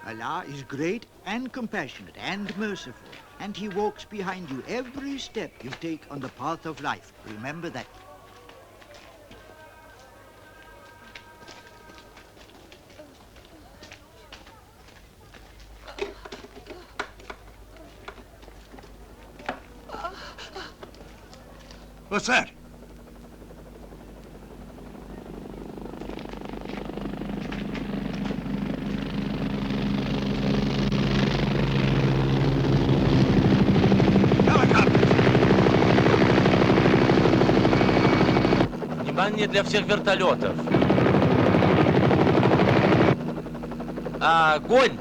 Allah is great and compassionate and merciful, and He walks behind you every step you take on the path of life. Remember that. What's that? Внимание для всех вертолетов. Огонь!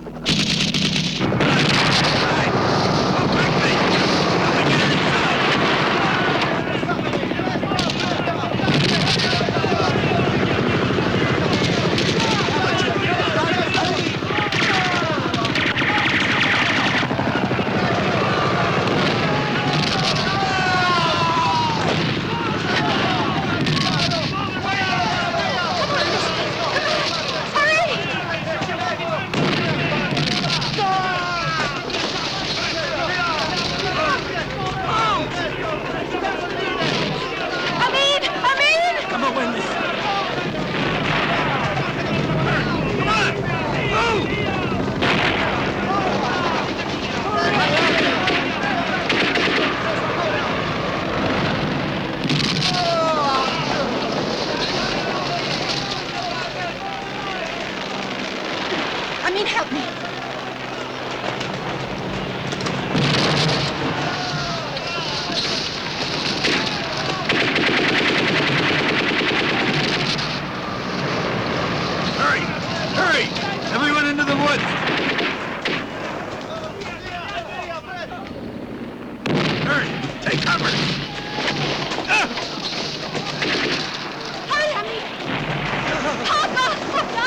Help me. Hurry! Hurry! Everyone into the woods! Hurry! Take cover! Hurry, honey! Papa! Papa!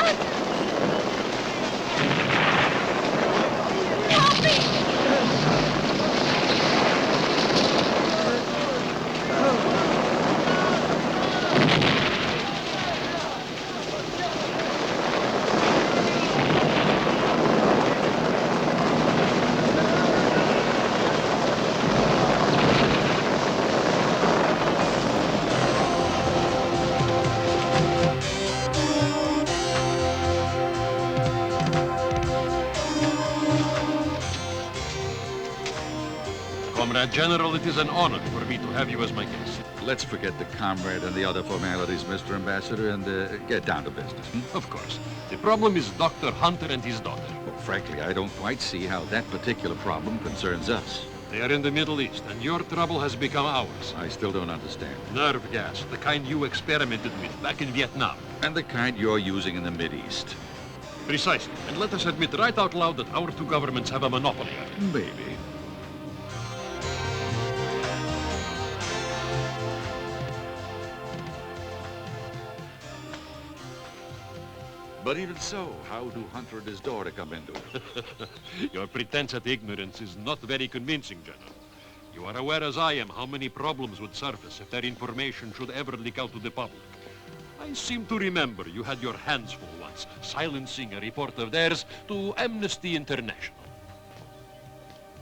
Help me! Conrad, General, it is an honor for me to have you as my guest. Let's forget the comrade and the other formalities, Mr. Ambassador, and get down to business. Of course. The problem is Dr. Hunter and his daughter. Well, frankly, I don't quite see how that particular problem concerns us. They are in the Middle East, and your trouble has become ours. I still don't understand. Nerve gas, the kind you experimented with back in Vietnam. And the kind you're using in the Mideast. Precisely. And let us admit right out loud that our two governments have a monopoly on it. Maybe. But even so, how do Hunter and his daughter come into it? Your pretense at ignorance is not very convincing, General. You are aware as I am how many problems would surface if their information should ever leak out to the public. I seem to remember you had your hands full once, silencing a report of theirs to Amnesty International.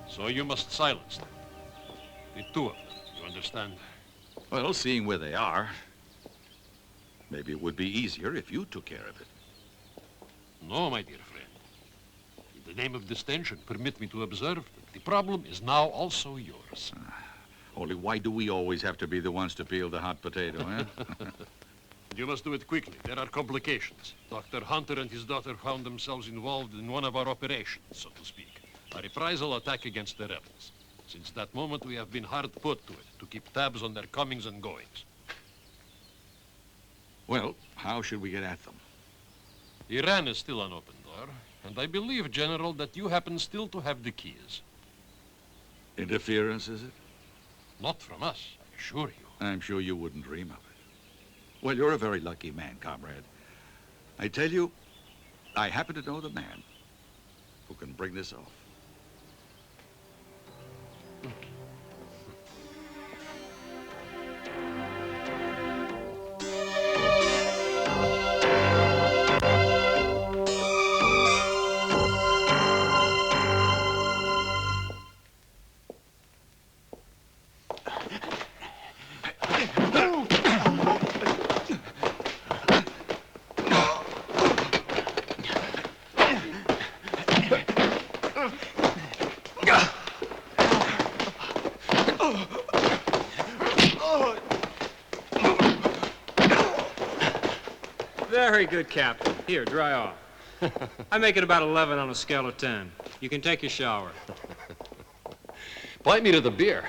So you must silence them. The two of them, you understand? Well, seeing where they are, maybe it would be easier if you took care of it. No, my dear friend. In the name of distinction, permit me to observe that the problem is now also yours. Only why do we always have to be the ones to peel the hot potato, eh? You must do it quickly. There are complications. Dr. Hunter and his daughter found themselves involved in one of our operations, so to speak. A reprisal attack against the rebels. Since that moment, we have been hard put to it, to keep tabs on their comings and goings. Well, how should we get at them? Iran is still an open door, and I believe, General, that you happen still to have the keys. Interference, is it? Not from us, I assure you. I'm sure you wouldn't dream of it. Well, you're a very lucky man, comrade. I tell you, I happen to know the man who can bring this off. Very good, Captain. Here, dry off. I make it about 11 on a scale of 10. You can take your shower. Point me to the beer.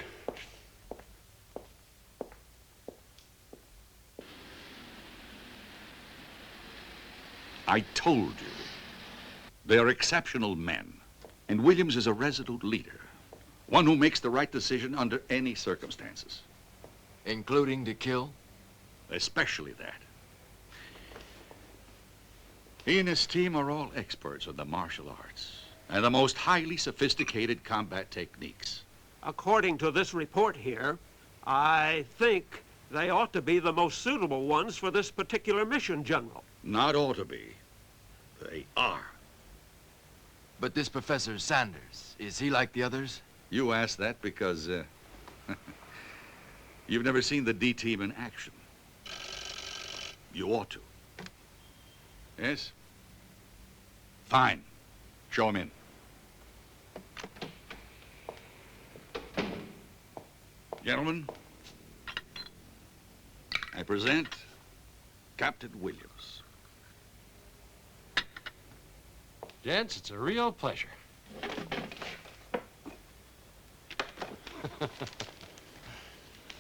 I told you. They're exceptional men. And Williams is a resolute leader. One who makes the right decision under any circumstances. Including to kill? Especially that. He and his team are all experts in the martial arts and the most highly sophisticated combat techniques. According to this report here, I think they ought to be the most suitable ones for this particular mission, General. Not ought to be. They are. But this Professor Sanders, is he like the others? You ask that because, you've never seen the D team in action. You ought to. Yes? Fine. Show him in. Gentlemen, I present Captain Williams. Gents, it's a real pleasure.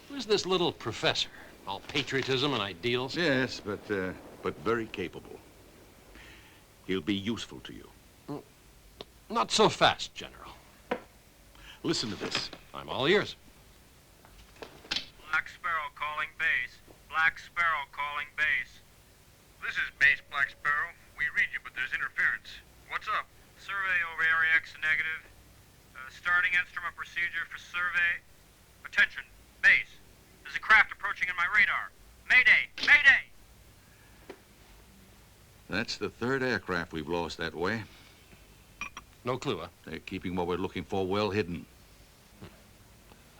Who's this little professor? All patriotism and ideals? Yes, but very capable. He'll be useful to you. Not so fast, General. Listen to this. I'm all ears. Black Sparrow calling base. Black Sparrow calling base. This is base, Black Sparrow. We read you, but there's interference. What's up? Survey over Area X negative. Starting instrument procedure for survey. Attention, base. There's a craft approaching in my radar. Mayday! Mayday! That's the third aircraft we've lost that way. No clue, huh? They're keeping what we're looking for well hidden.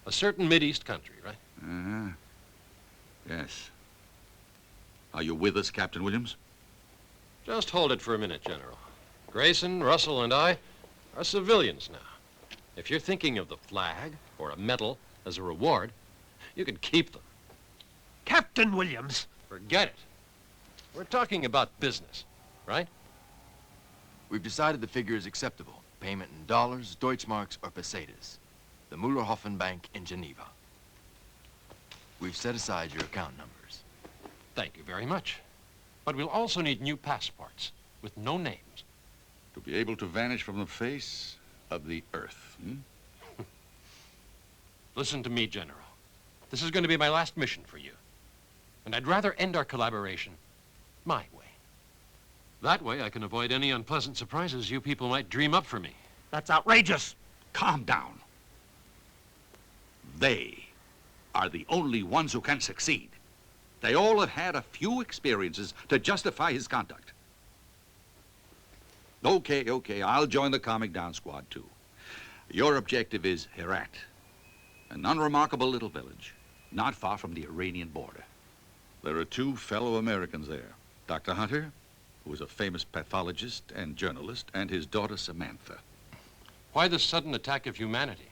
A certain Mideast country, right? Uh-huh. Yes. Are you with us, Captain Williams? Just hold it for a minute, General. Grayson, Russell, and I are civilians now. If you're thinking of the flag or a medal as a reward, you can keep them. Captain Williams! Forget it. We're talking about business, right? We've decided the figure is acceptable. Payment in dollars, Deutschmarks, or pesetas. The Müller-Hoffen Bank in Geneva. We've set aside your account numbers. Thank you very much. But we'll also need new passports with no names. To be able to vanish from the face of the earth, Listen to me, General. This is going to be my last mission for you. And I'd rather end our collaboration my way. That way I can avoid any unpleasant surprises you people might dream up for me. That's outrageous. Calm down. They are the only ones who can succeed. They all have had a few experiences to justify his conduct. Okay, I'll join the calming down squad too. Your objective is Herat, an unremarkable little village, not far from the Iranian border. There are two fellow Americans there. Dr. Hunter, who is a famous pathologist and journalist, and his daughter Samantha. Why this sudden attack of humanity?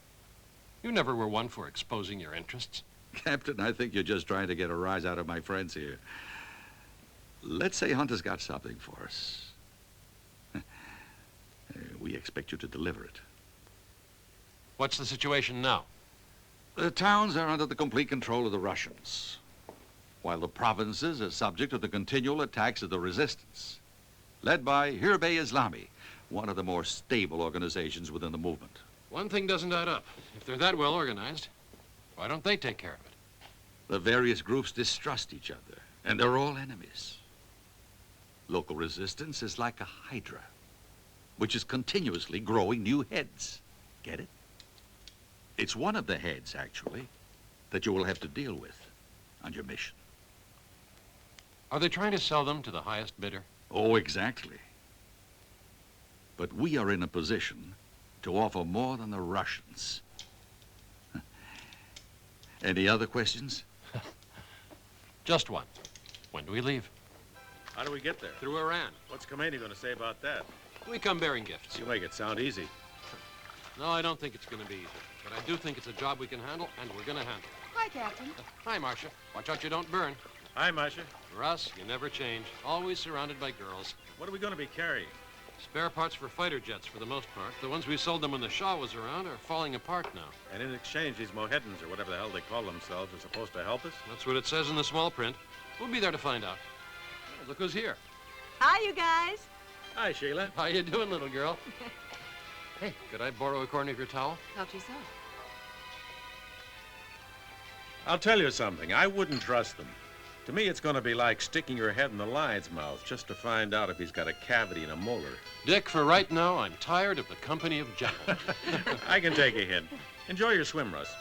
You never were one for exposing your interests. Captain, I think you're just trying to get a rise out of my friends here. Let's say Hunter's got something for us. We expect you to deliver it. What's the situation now? The towns are under the complete control of the Russians, while the provinces are subject to the continual attacks of the resistance, led by Hirbe Islami, one of the more stable organizations within the movement. One thing doesn't add up. If they're that well organized, why don't they take care of it? The various groups distrust each other, and they're all enemies. Local resistance is like a hydra, which is continuously growing new heads. Get it? It's one of the heads, actually, that you will have to deal with on your mission. Are they trying to sell them to the highest bidder? Oh, exactly. But we are in a position to offer more than the Russians. Any other questions? Just one. When do we leave? How do we get there? Through Iran. What's Khomeini going to say about that? We come bearing gifts. You make it sound easy. No, I don't think it's going to be easy. But I do think it's a job we can handle, and we're going to handle it. Hi, Captain. Hi, Marcia. Watch out you don't burn. Hi, Marcia. For us, you never change. Always surrounded by girls. What are we going to be carrying? Spare parts for fighter jets, for the most part. The ones we sold them when the Shah was around are falling apart now. And in exchange, these Mohedans, or whatever the hell they call themselves, are supposed to help us? That's what it says in the small print. We'll be there to find out. Oh, look who's here. Hi, you guys. Hi, Sheila. How you doing, little girl? Hey, could I borrow a corner of your towel? Help yourself. I'll tell you something. I wouldn't trust them. To me, it's going to be like sticking your head in the lion's mouth just to find out if he's got a cavity in a molar. Dick, for right now, I'm tired of the company of gentlemen. I can take a hint. Enjoy your swim, Russ.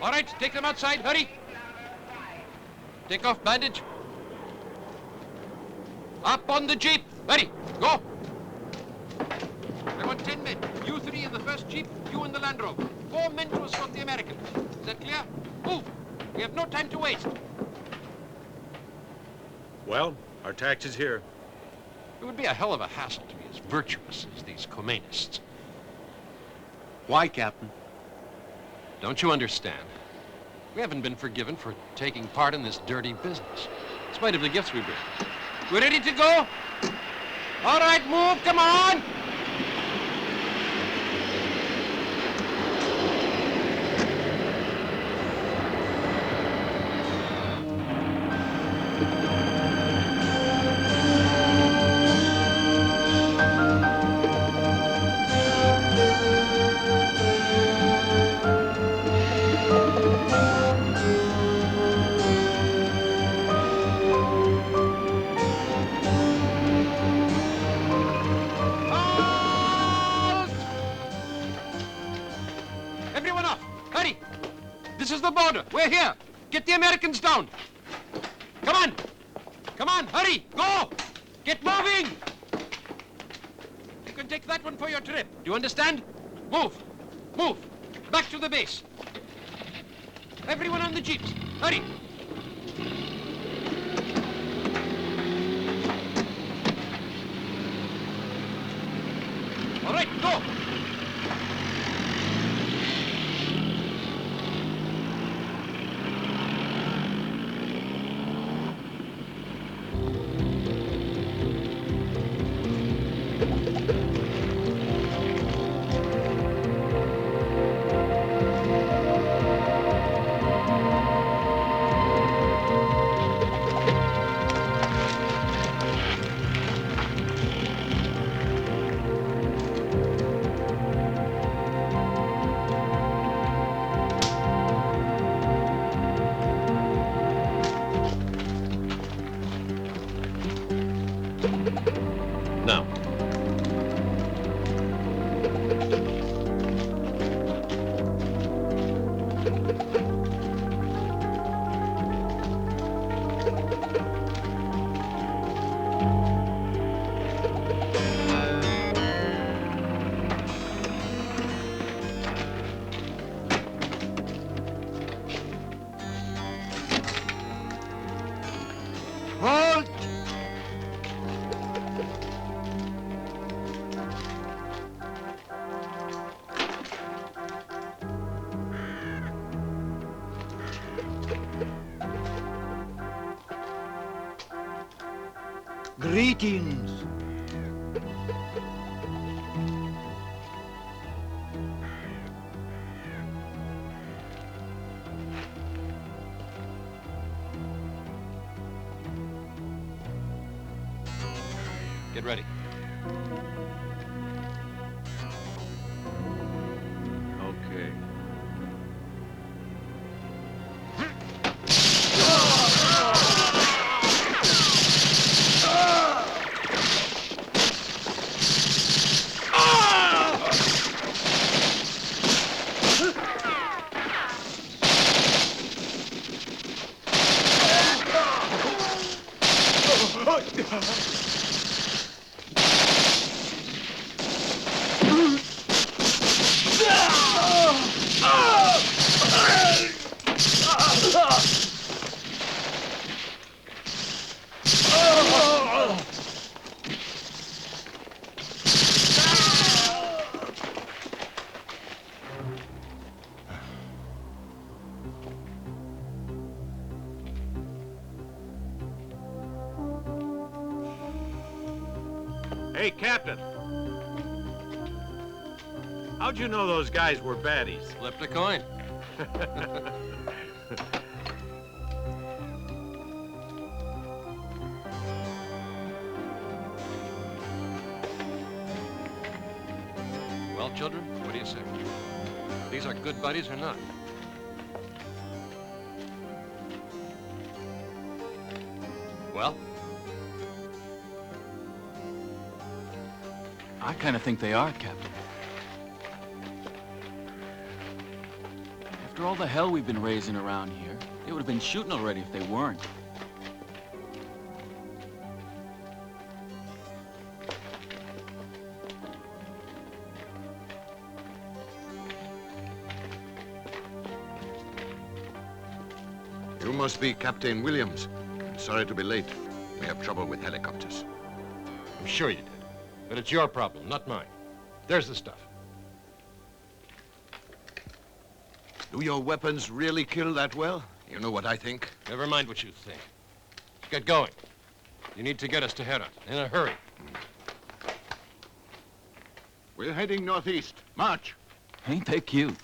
All right, take them outside. Hurry. Take off bandage. Up on the jeep. Hurry. Go. I want 10 men. You 3 in the first jeep, you in the Land Rover. 4 men to escort the Americans. Is that clear? Move. We have no time to waste. Well, our taxi's here. It would be a hell of a hassle to be as virtuous as these Khomeinists. Why, Captain? Don't you understand? We haven't been forgiven for taking part in this dirty business, in spite of the gifts we bring. We're ready to go? All right, move, come on! Everyone off! Hurry! This is the border. We're here. Get the Americans down. Come on! Come on, hurry! Go! Get moving! You can take that one for your trip. Do you understand? Move! Move! Back to the base. Everyone on the jeeps. Hurry! All right, go! Now. Halt! Greetings. Get ready. Okay. Hey, Captain. How'd you know those guys were baddies? Flipped a coin. Well, children, what do you say? These are good buddies or not? Well? I kind of think they are, Captain. After all the hell we've been raising around here, they would have been shooting already if they weren't. You must be Captain Williams. Sorry to be late. We have trouble with helicopters. I'm sure you did. But it's your problem, not mine. There's the stuff. Do your weapons really kill that well? You know what I think? Never mind what you think. Get going. You need to get us to Herat, in a hurry. We're heading northeast. March. Ain't they cute?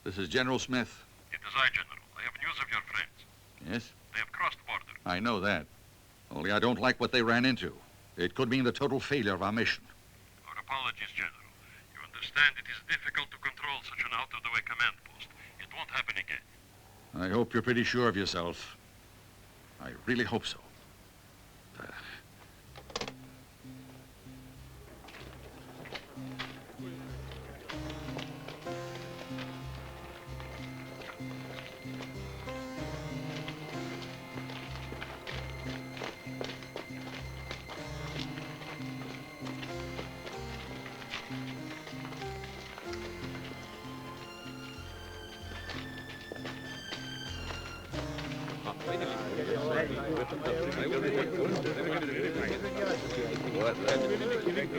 This is General Smith. It is I, General. I have news of your friends. Yes? They have crossed the border. I know that. Only I don't like what they ran into. It could mean the total failure of our mission. Our apologies, General. You understand it is difficult to control such an out-of-the-way command post. It won't happen again. I hope you're pretty sure of yourself. I really hope so.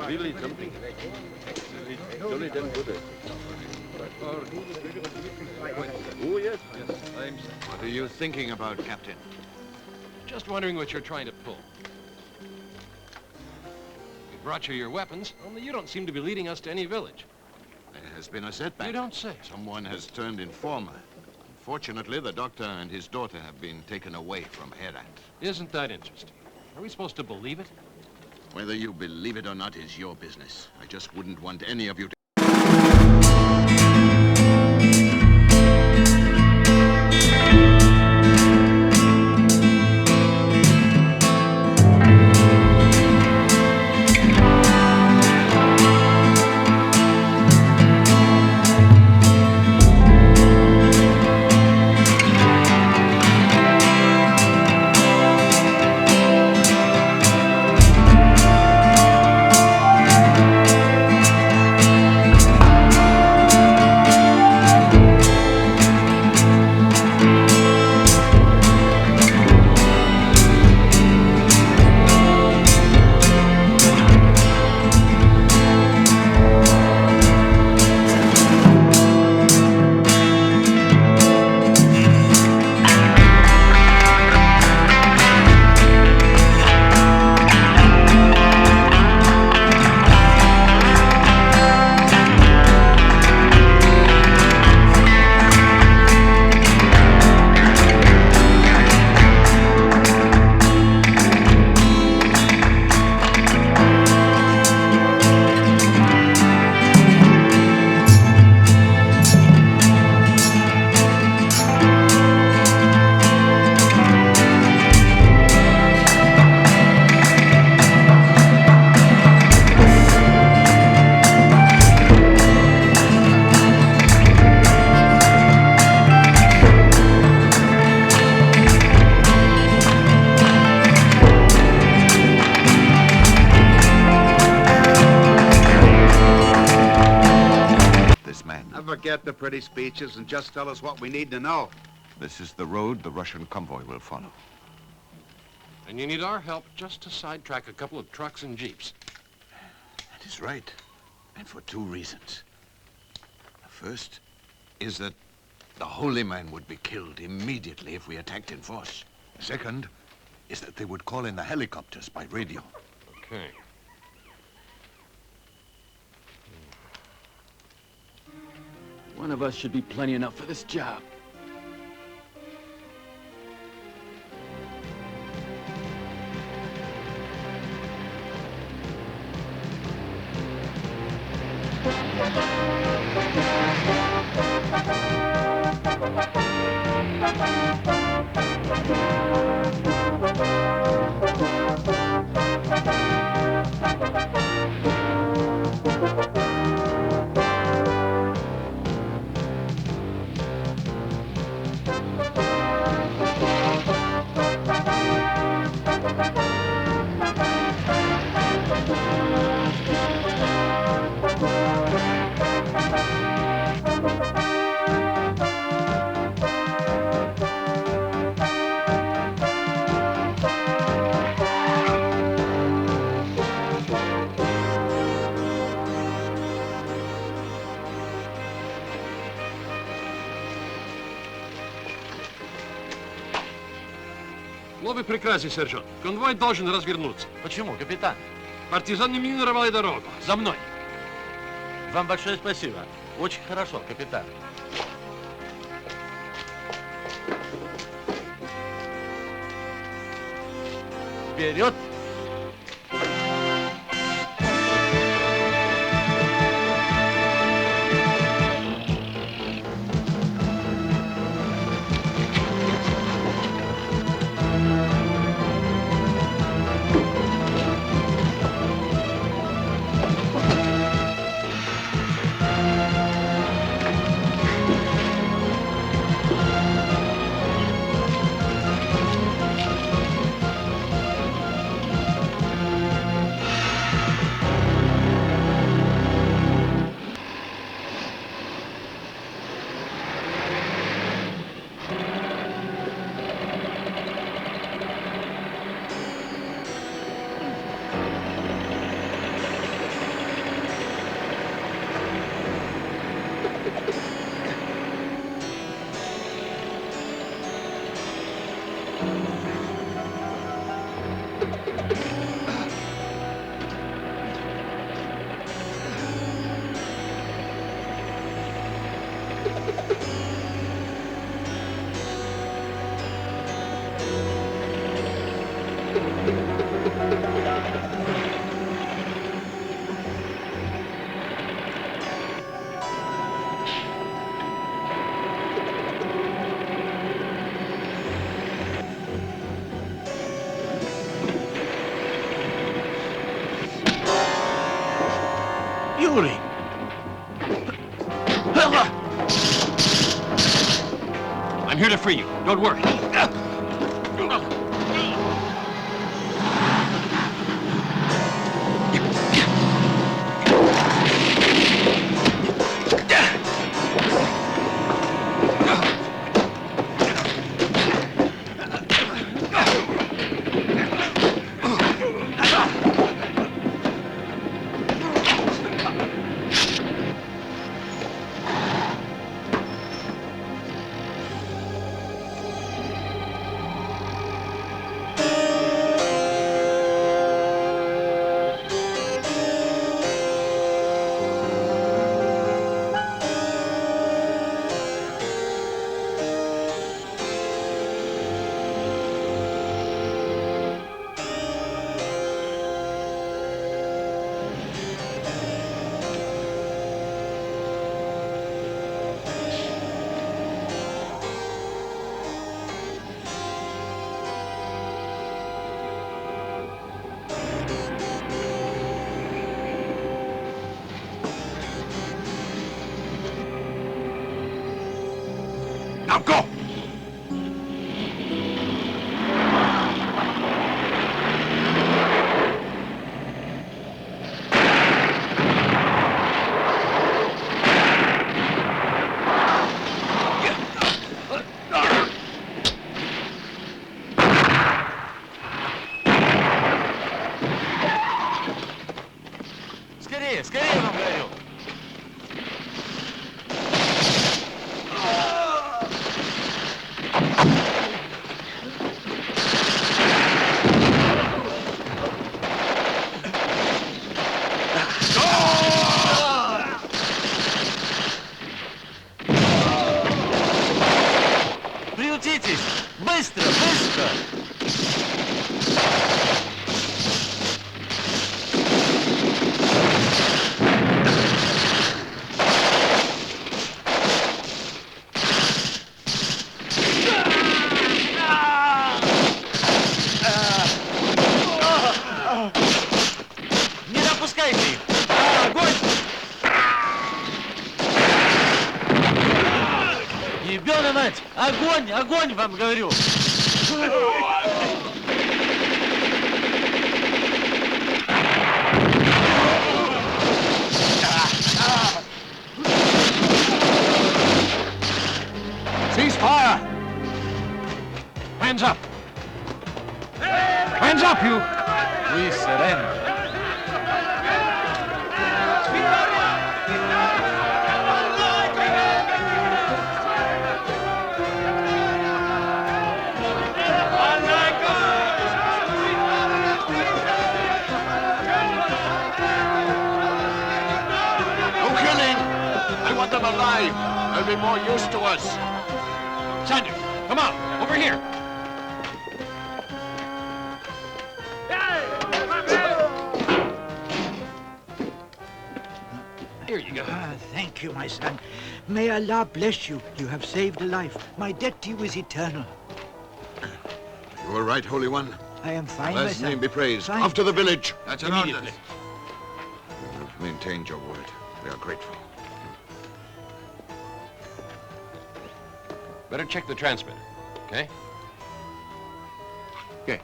Really something. Oh, yes. What are you thinking about, Captain? Just wondering what you're trying to pull. We brought you your weapons, only you don't seem to be leading us to any village. There has been a setback. You don't say. Someone has turned informer. Fortunately, the doctor and his daughter have been taken away from Herat. Isn't that interesting? Are we supposed to believe it? Whether you believe it or not is your business. I just wouldn't want any of you to... pretty speeches and just tell us what we need to know. This is the road the Russian convoy will follow. And you need our help just to sidetrack a couple of trucks and jeeps. That is right. And for two reasons. The first is that the holy man would be killed immediately if we attacked in force. Second is that they would call in the helicopters by radio. Okay. One of us should be plenty enough for this job. Новый приказе, сержант. Конвой должен развернуться. Почему, капитан? Партизаны минировали дорогу. За мной. Вам большое спасибо. Очень хорошо, капитан. Вперед! Yuri! I'm here to free you. Don't worry. Now go! Поторопитесь! Быстро, быстро! Не допускайте их! Огонь! Ебёна мать! Огонь! Огонь, вам говорю! Cease fire! Hands up! Hands up, you! We surrender. No killing! I want them alive. They'll be more use to us. Sandy, come on, over here. Here you go. Thank you, my son. May Allah bless you. You have saved a life. My debt to you is eternal. You were right, Holy One. I am fine, my Allah's son. name be praised. Fine. Off to the village. That's an order. You have maintained your word. We are grateful. Better check the transmitter, okay? Okay.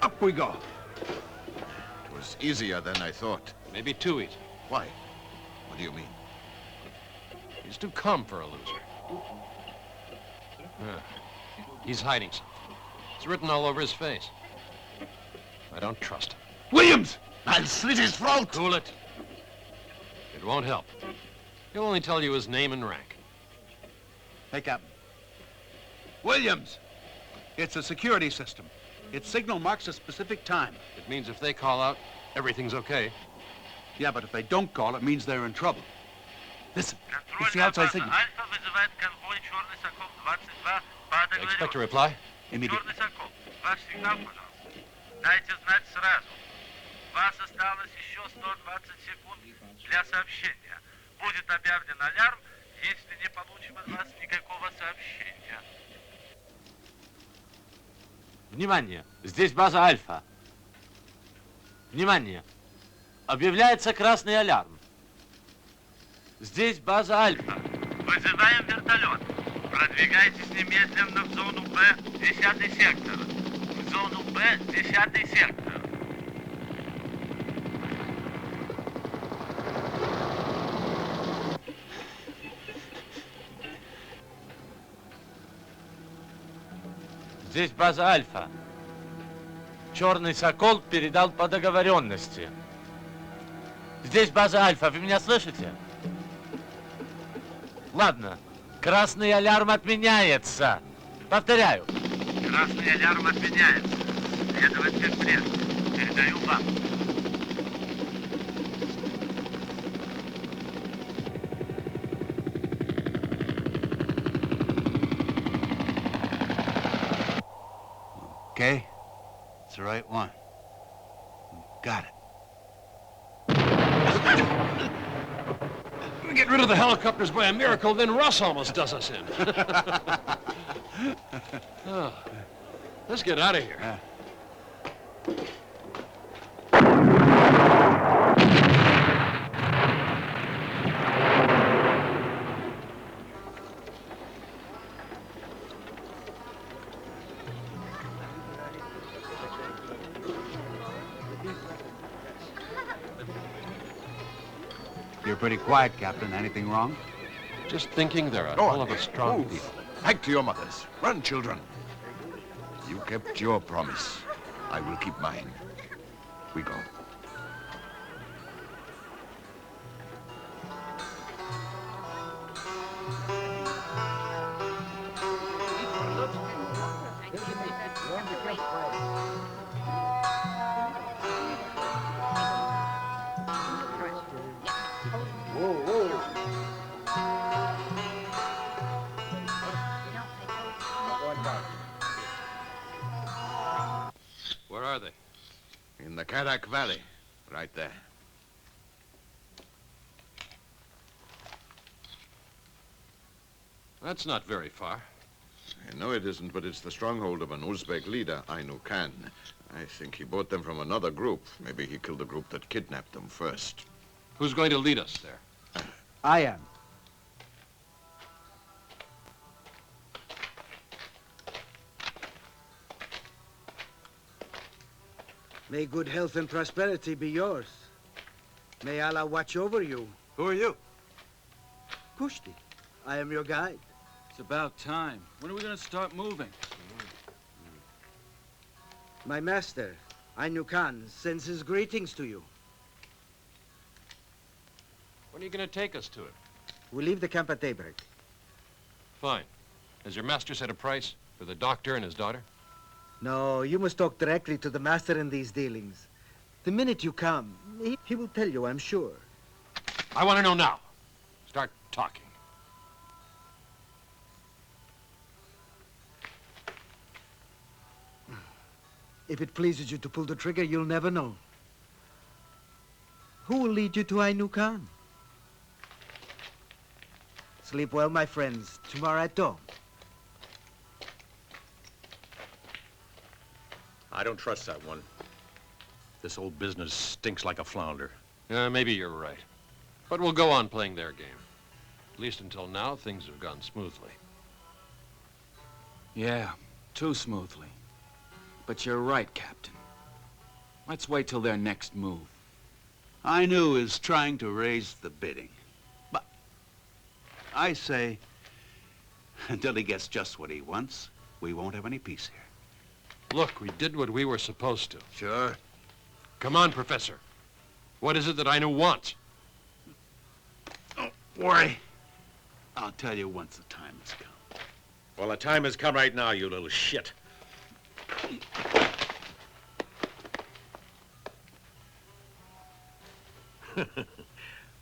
Up we go. It was easier than I thought. Maybe too easy. Why? What do you mean? He's too calm for a loser. He's hiding something. It's written all over his face. I don't trust him. Williams! I'll slit his throat! Cool it. It won't help. He'll only tell you his name and rank. Hey, Captain. Williams! It's a security system. Its signal marks a specific time. It means if they call out, everything's okay. Yeah, but if they don't call, it means they're in trouble. Listen, it's the outside signal. Expect a reply? Immediately. Дайте знать сразу. Вас осталось еще 120 секунд для сообщения. Будет объявлен алярм, если не получим от вас никакого сообщения. Внимание! Здесь база Альфа. Внимание! Объявляется красный алярм. Здесь база Альфа. Вызываем вертолет. Продвигайтесь немедленно в зону Б, 10-й сектор. В зону Б, 10-й сектор. Здесь база Альфа. Черный Сокол передал по договоренности. Здесь база Альфа. Вы меня слышите? Ладно. Красный алярм отменяется. Повторяю. Красный алярм отменяется. Следователь Бред. Передаю вам. Okay? It's the right one. Got it. We get rid of the helicopters by a miracle, then Russ almost does us in. Oh, let's get out of here. You're pretty quiet, Captain. Anything wrong? Just thinking there are a hell of a strong people. Back to your mothers. Run, children. You kept your promise. I will keep mine. We go. Where are they? In the Karak Valley. Right there. That's not very far. I know it isn't, but it's the stronghold of an Uzbek leader, Ainu Khan. I think he bought them from another group. Maybe he killed the group that kidnapped them first. Who's going to lead us there? I am. May good health and prosperity be yours. May Allah watch over you. Who are you? Kushti, I am your guide. It's about time. When are we going to start moving? My master, Ainu Khan, sends his greetings to you. When are you going to take us to it? We leave the camp at daybreak. Fine. Has your master set a price for the doctor and his daughter? No, you must talk directly to the master in these dealings. The minute you come, he will tell you, I'm sure. I want to know now. Start talking. If it pleases you to pull the trigger, you'll never know. Who will lead you to Ainu Khan? Sleep well, my friends. Tomorrow at dawn. I don't trust that one. This whole business stinks like a flounder. Maybe you're right. But we'll go on playing their game. At least until now, things have gone smoothly. Yeah, too smoothly. But you're right, Captain. Let's wait till their next move. Ainu is trying to raise the bidding. But I say, until he gets just what he wants, we won't have any peace here. Look, we did what we were supposed to. Sure. Come on, Professor. What is it that Ainu wants? Don't worry. I'll tell you once the time has come. Well, the time has come right now, you little shit.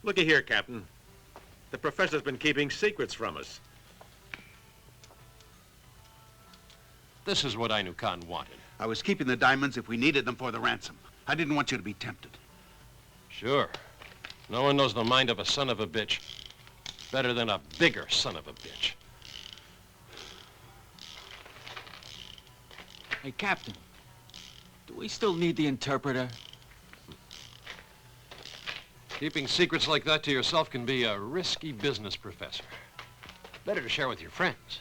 Looky here, Captain. The professor's been keeping secrets from us. This is what Ainu Khan wanted. I was keeping the diamonds if we needed them for the ransom. I didn't want you to be tempted. Sure. No one knows the mind of a son of a bitch better than a bigger son of a bitch. Hey, Captain. Do we still need the interpreter? Keeping secrets like that to yourself can be a risky business, Professor. Better to share with your friends.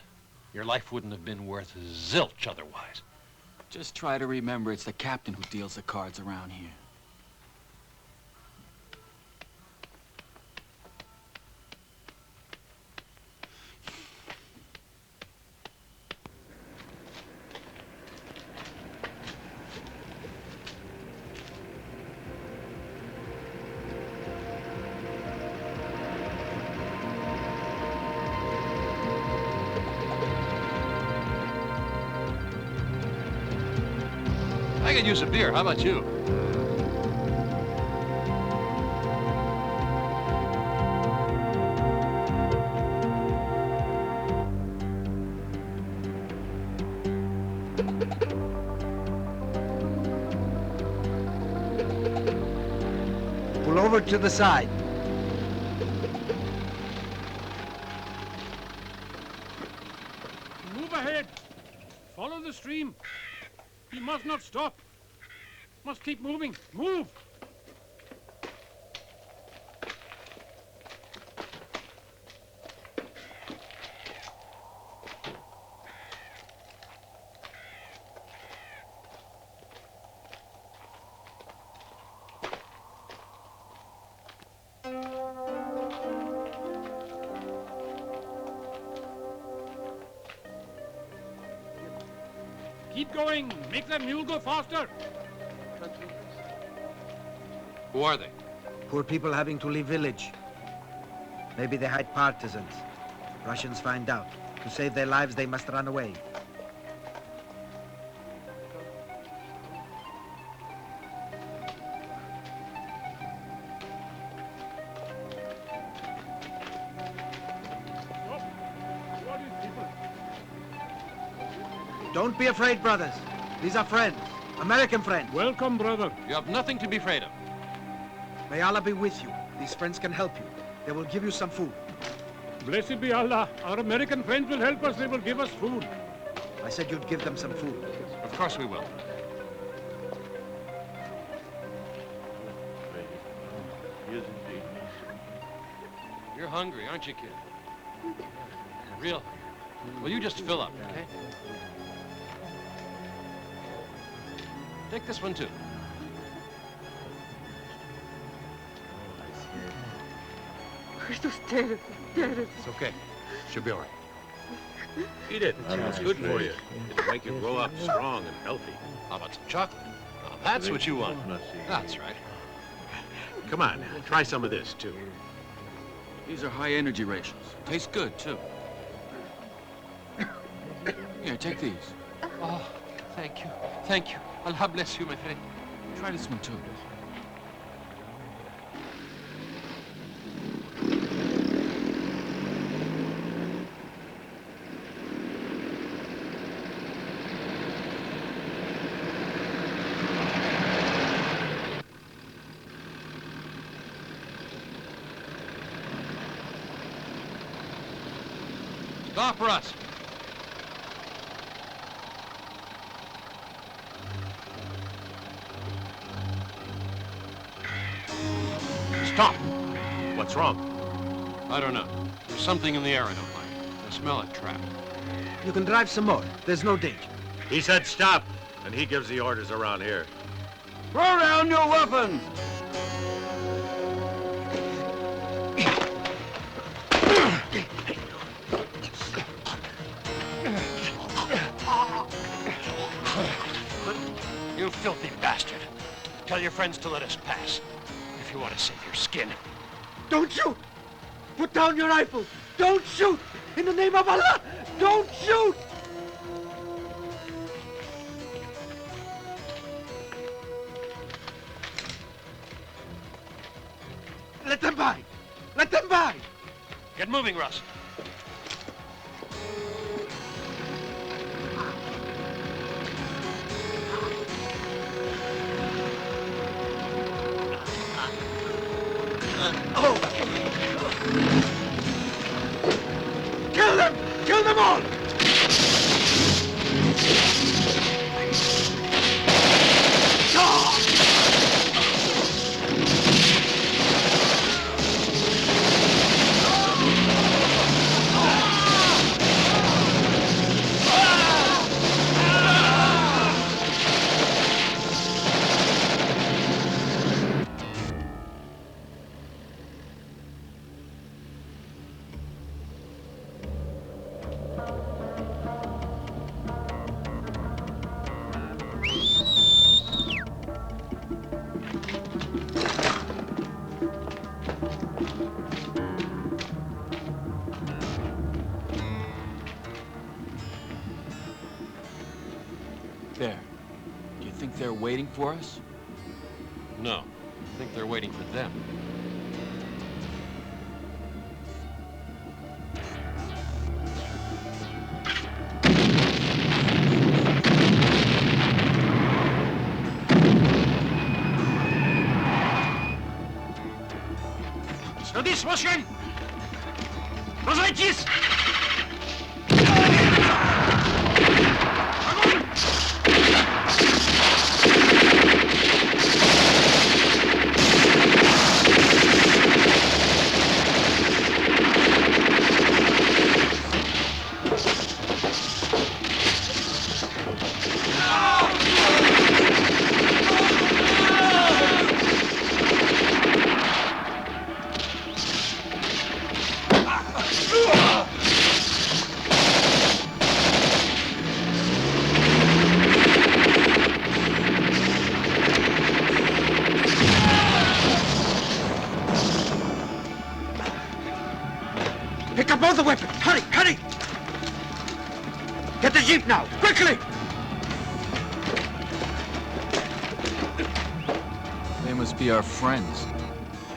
Your life wouldn't have been worth zilch otherwise. Just try to remember it's the captain who deals the cards around here. I could use a beer. How about you? Pull over to the side. Move ahead. Follow the stream. He must not stop. Must keep moving. Move! Keep going. Make that mule go faster. Who are they? Poor people having to leave village. Maybe they hide partisans. Russians find out. To save their lives, they must run away. Don't be afraid, brothers. These are friends. American friends. Welcome, brother. You have nothing to be afraid of. May Allah be with you. These friends can help you. They will give you some food. Blessed be Allah. Our American friends will help us. They will give us food. I said you'd give them some food. Of course we will. You're hungry, aren't you, kid? Real hungry. Well, you just fill up, okay? Take this one, too. It's okay. She'll be all right. Eat it. It's good for you. It'll make you grow up strong and healthy. How about some chocolate? Now, that's what you want. That's right. Come on, try some of this, too. These are high-energy rations. Tastes good, too. Here, take these. Oh, thank you. Thank you. Allah bless you, my friend. Try this one, too. Stop, Russ. Stop. What's wrong? I don't know. There's something in the air I don't like. I smell a trap. You can drive some more. There's no danger. He said stop, and he gives the orders around here. Throw down your weapons! You filthy bastard. Tell your friends to let us pass. If you want to save your skin. Don't shoot! Put down your rifle! Don't shoot! In the name of Allah! Don't shoot! Let them by! Let them by! Get moving, Russ. Kill them! Kill them all! There. Do you think they're waiting for us? No. I think they're waiting for them. Садись, машин! Разойтись! Hurry, hurry! Get the jeep now, quickly! They must be our friends,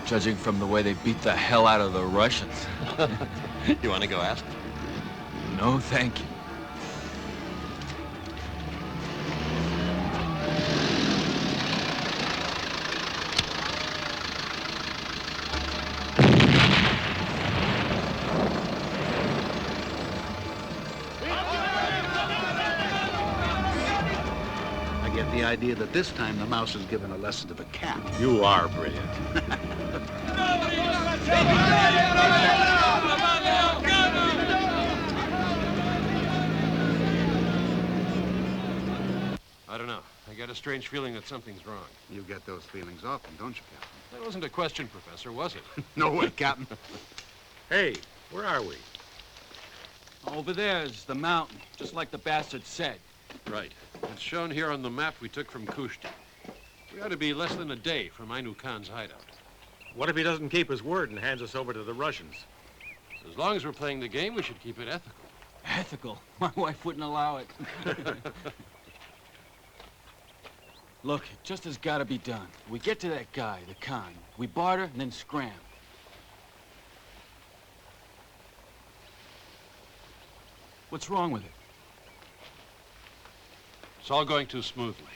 judging from the way they beat the hell out of the Russians. You want to go ask them? No, thank you. I get the idea that this time the mouse is given a lesson to the cat. You are brilliant. I don't know. I get a strange feeling that something's wrong. You get those feelings often, don't you, Captain? That wasn't a question, Professor, was it? No way, Captain. Hey, where are we? Over there's the mountain, just like the bastard said. Right. It's shown here on the map we took from Kushti. We ought to be less than a day from Ainu Khan's hideout. What if he doesn't keep his word and hands us over to the Russians? As long as we're playing the game, we should keep it ethical. Ethical? My wife wouldn't allow it. Look, it just has got to be done. We get to that guy, the Khan. We barter and then scram. What's wrong with it? It's all going too smoothly.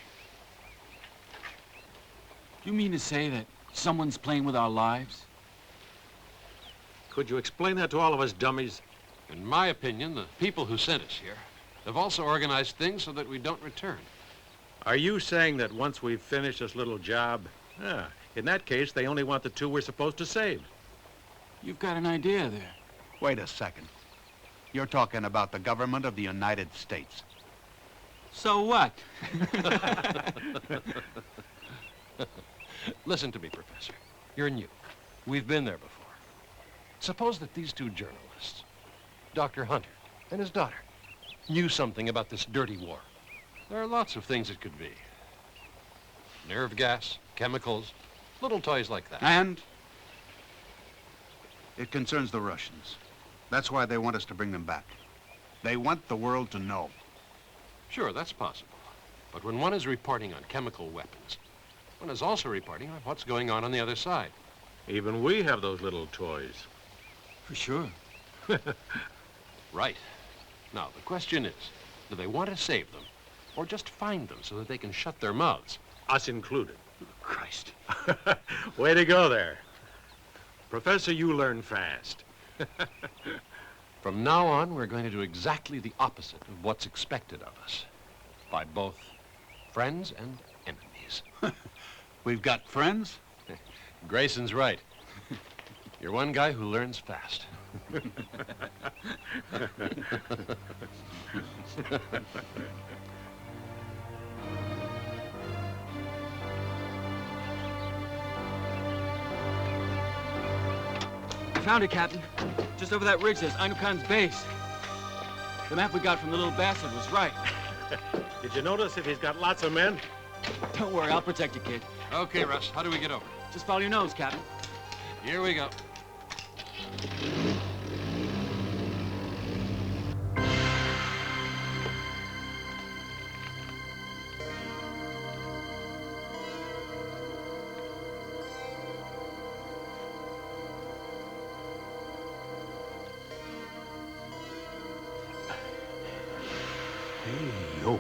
You mean to say that someone's playing with our lives? Could you explain that to all of us dummies? In my opinion, the people who sent us here have also organized things so that we don't return. Are you saying that once we've finished this little job, in that case, they only want the two we're supposed to save? You've got an idea there. Wait a second. You're talking about the government of the United States. So what? Listen to me, Professor. You're new. We've been there before. Suppose that these two journalists, Dr. Hunter and his daughter, knew something about this dirty war. There are lots of things it could be. Nerve gas, chemicals, little toys like that. And it concerns the Russians. That's why they want us to bring them back. They want the world to know. Sure, that's possible. But when one is reporting on chemical weapons, one is also reporting on what's going on the other side. Even we have those little toys. For sure. Right. Now, the question is, do they want to save them, or just find them so that they can shut their mouths? Us included. Christ. Way to go there. Professor, you learn fast. From now on, we're going to do exactly the opposite of what's expected of us. By both friends and enemies. We've got friends? Grayson's right. You're one guy who learns fast. I found it, Captain. Just over that ridge, there's Ainu Khan's base. The map we got from the little bastard was right. Did you notice if he's got lots of men? Don't worry, I'll protect you, kid. Okay, Russ, how do we get over? Just follow your nose, Captain. Here we go. Hey, yo.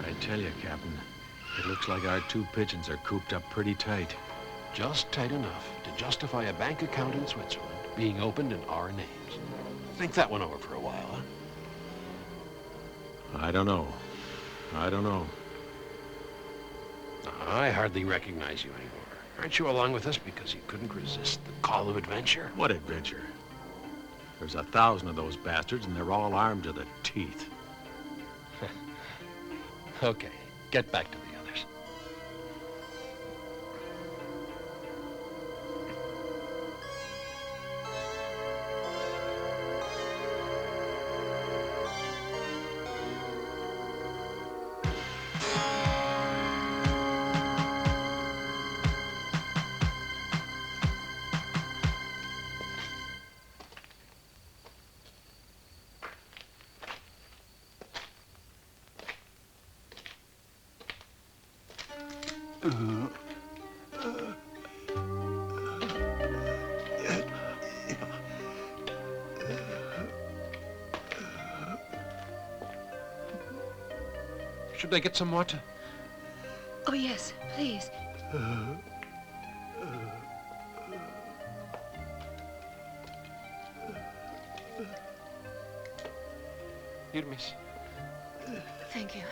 I tell you, Captain, it looks like our two pigeons are cooped up pretty tight. Just tight enough to justify a bank account in Switzerland being opened in our names. Think that one over for a while, huh? I don't know. I hardly recognize you anymore. Aren't you along with us because you couldn't resist the call of adventure? What adventure? There's 1,000 of those bastards, and they're all armed to the teeth. Okay, get back to the others. Should I get some water? Oh, yes, please. Here, miss. Thank you.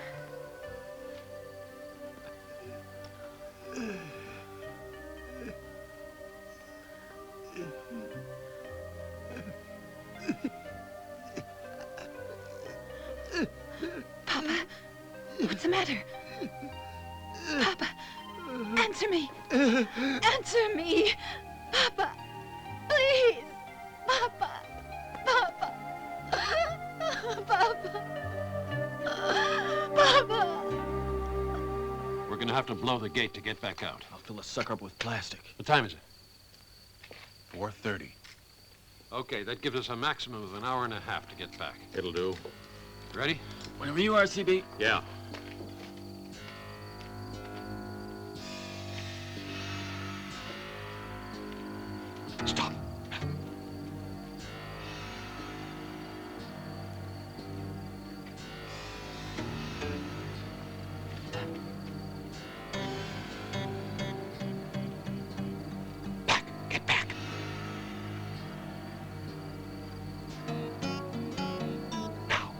Papa, what's the matter? Papa, answer me. Answer me. Papa, please. Papa, Papa, Papa, Papa. We're gonna have to blow the gate to get back out. I'll fill a sucker up with plastic. What time is it? 4:30. Okay, that gives us a maximum of an hour and a half to get back. It'll do. Ready? Whenever you are, CB. Yeah. Stop. Get back. Now.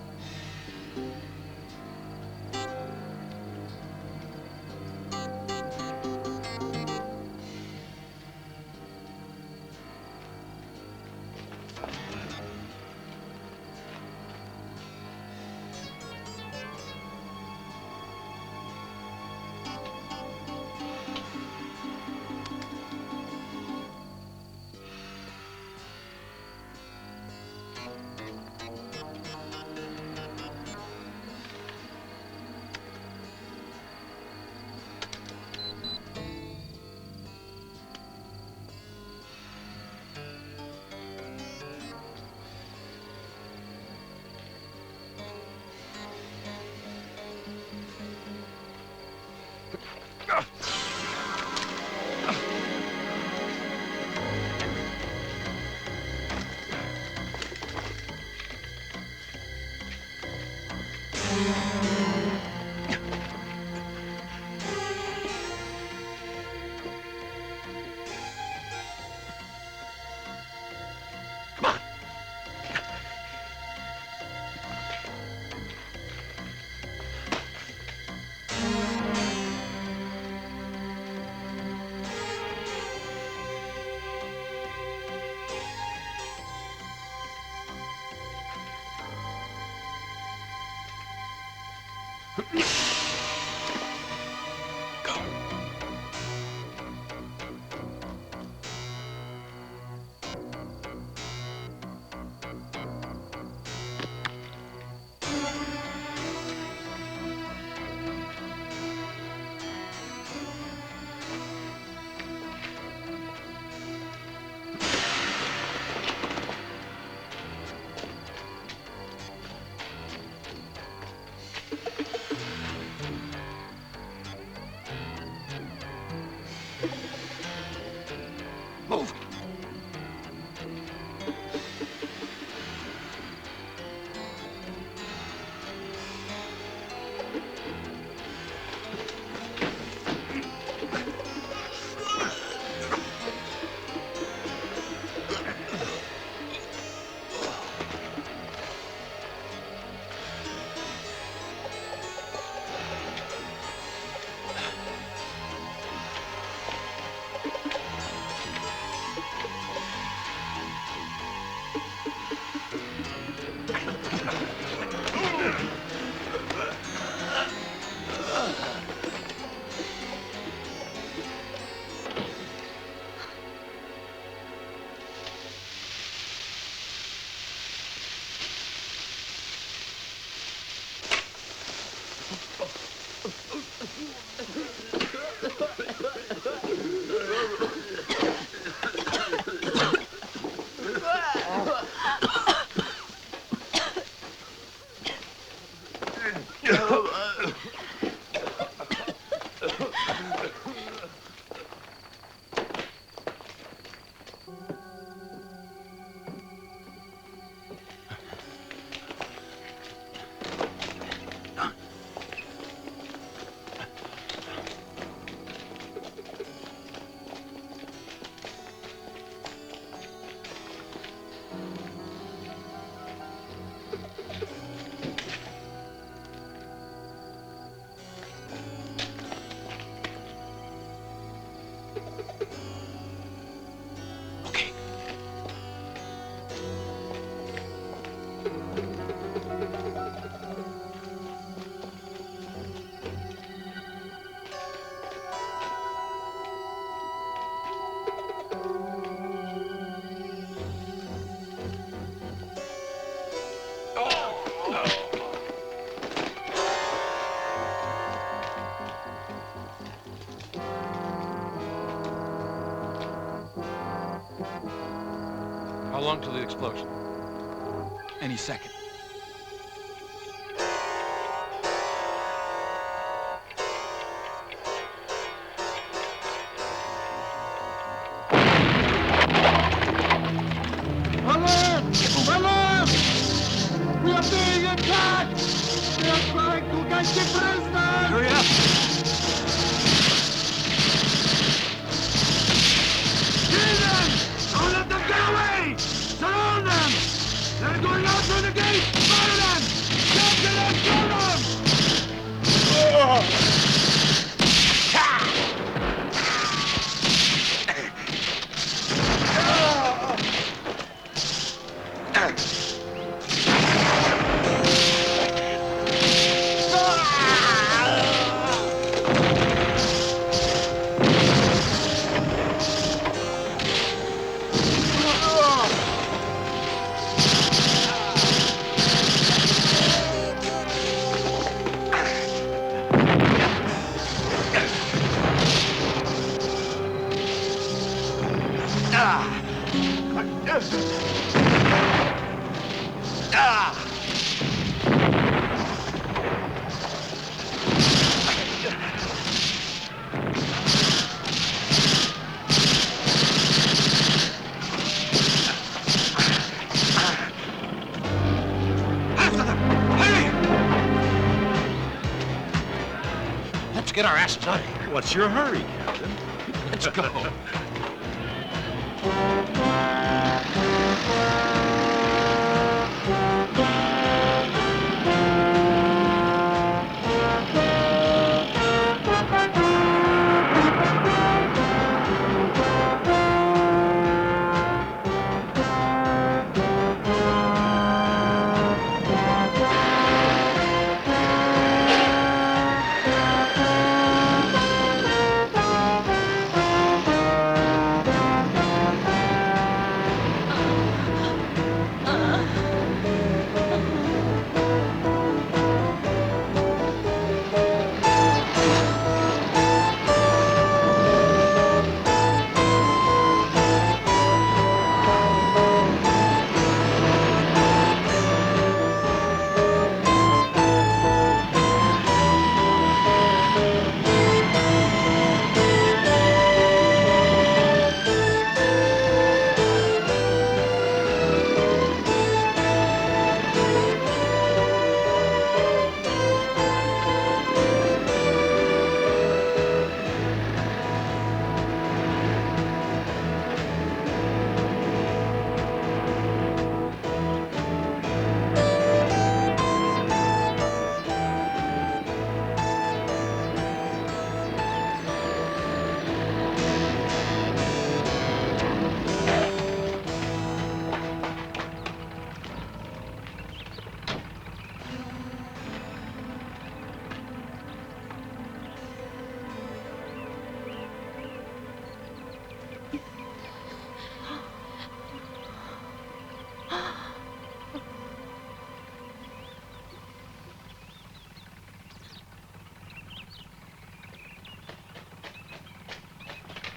How long till the explosion? Any second. Alert! Alert! We are being attacked! They are trying to get the prisoners! Hurry up! Kill them! Don't let them get away! Surround them! They're going out through the gate! Fire them! Capture them! Kill them! Let's get our asses out of here. What's your hurry, Captain? Let's go.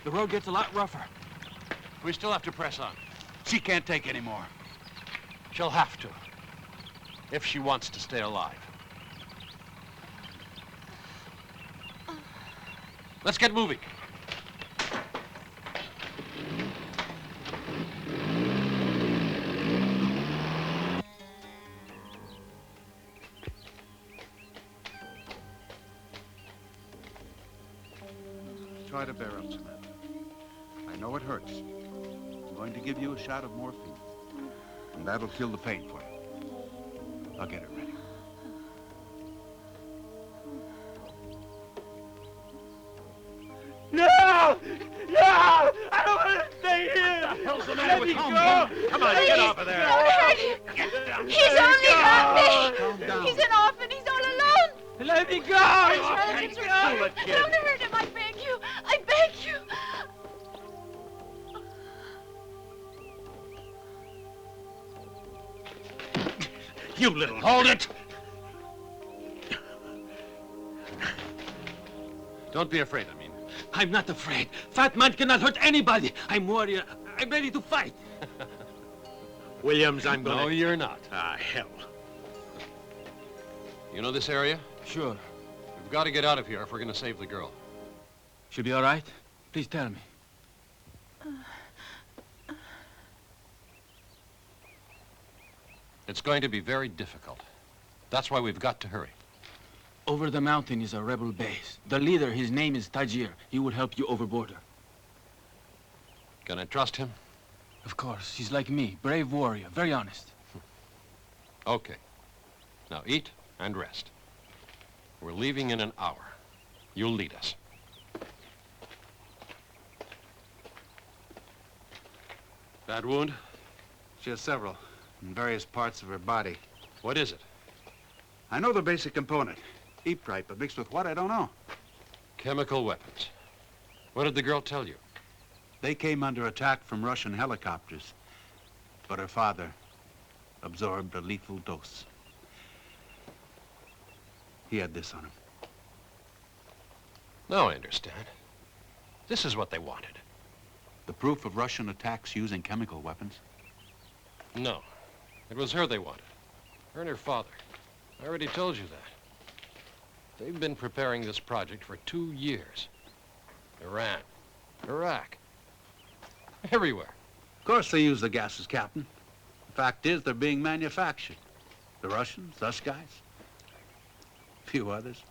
The road gets a lot rougher. We still have to press on. She can't take any more. She'll have to, if she wants to stay alive. Let's get moving. Try to bear up, Samantha. I know it hurts. I'm going to give you a shot of morphine, and that'll kill the pain for you. I'll get it ready. No! No! I don't want to stay here! hell's the matter with Tom? Come on, get off of there. Don't hurt him. He's only got me. He's an orphan. He's all alone. Let me go! Relatives are Don't hurt him, I beg you. I beg you. You little... Hold it! Don't be afraid, I mean. I'm not afraid. Fat man cannot hurt anybody. I'm warrior. I'm ready to fight. Williams, I'm gonna... No, you're not. Ah, hell. You know this area? Sure. We've got to get out of here if we're going to save the girl. She'll be all right? Please tell me. It's going to be very difficult. That's why we've got to hurry. Over the mountain is a rebel base. The leader, his name is Tajir. He will help you over border. Can I trust him? Of course. He's like me. Brave warrior. Very honest. Okay. Now eat and rest. We're leaving in an hour. You'll lead us. Bad wound? She has several, in various parts of her body. What is it? I know the basic component. Ypres, but mixed with what, I don't know. Chemical weapons. What did the girl tell you? They came under attack from Russian helicopters, but her father absorbed a lethal dose. He had this on him. Now I understand. This is what they wanted. The proof of Russian attacks using chemical weapons? No. It was her they wanted. Her and her father. I already told you that. They've been preparing this project for 2 years. Iran, Iraq, everywhere. Of course they use the gases, Captain. The fact is, they're being manufactured. The Russians, us guys, a few others.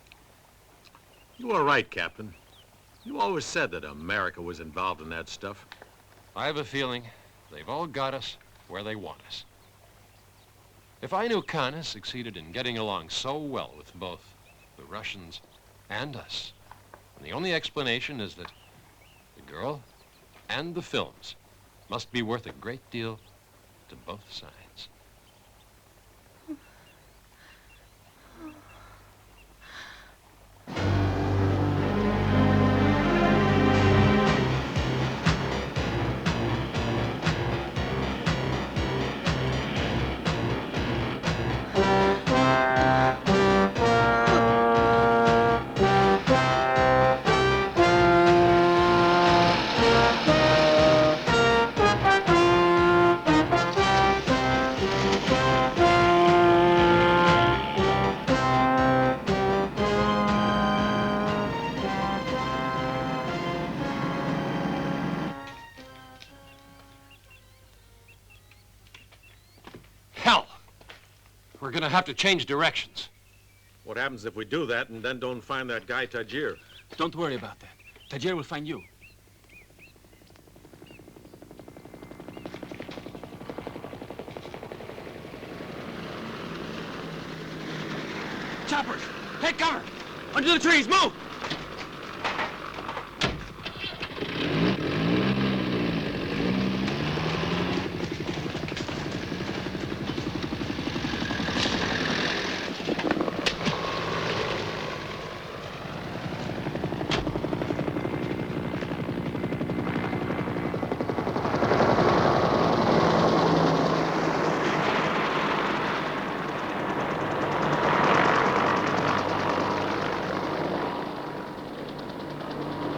You were right, Captain. You always said that America was involved in that stuff. I have a feeling they've all got us where they want us. If I knew Khan has succeeded in getting along so well with both the Russians and us, and the only explanation is that the girl and the films must be worth a great deal to both sides. We're gonna have to change directions. What happens if we do that and then don't find that guy Tajir? Don't worry about that. Tajir will find you. Choppers! Take cover! Under the trees, move!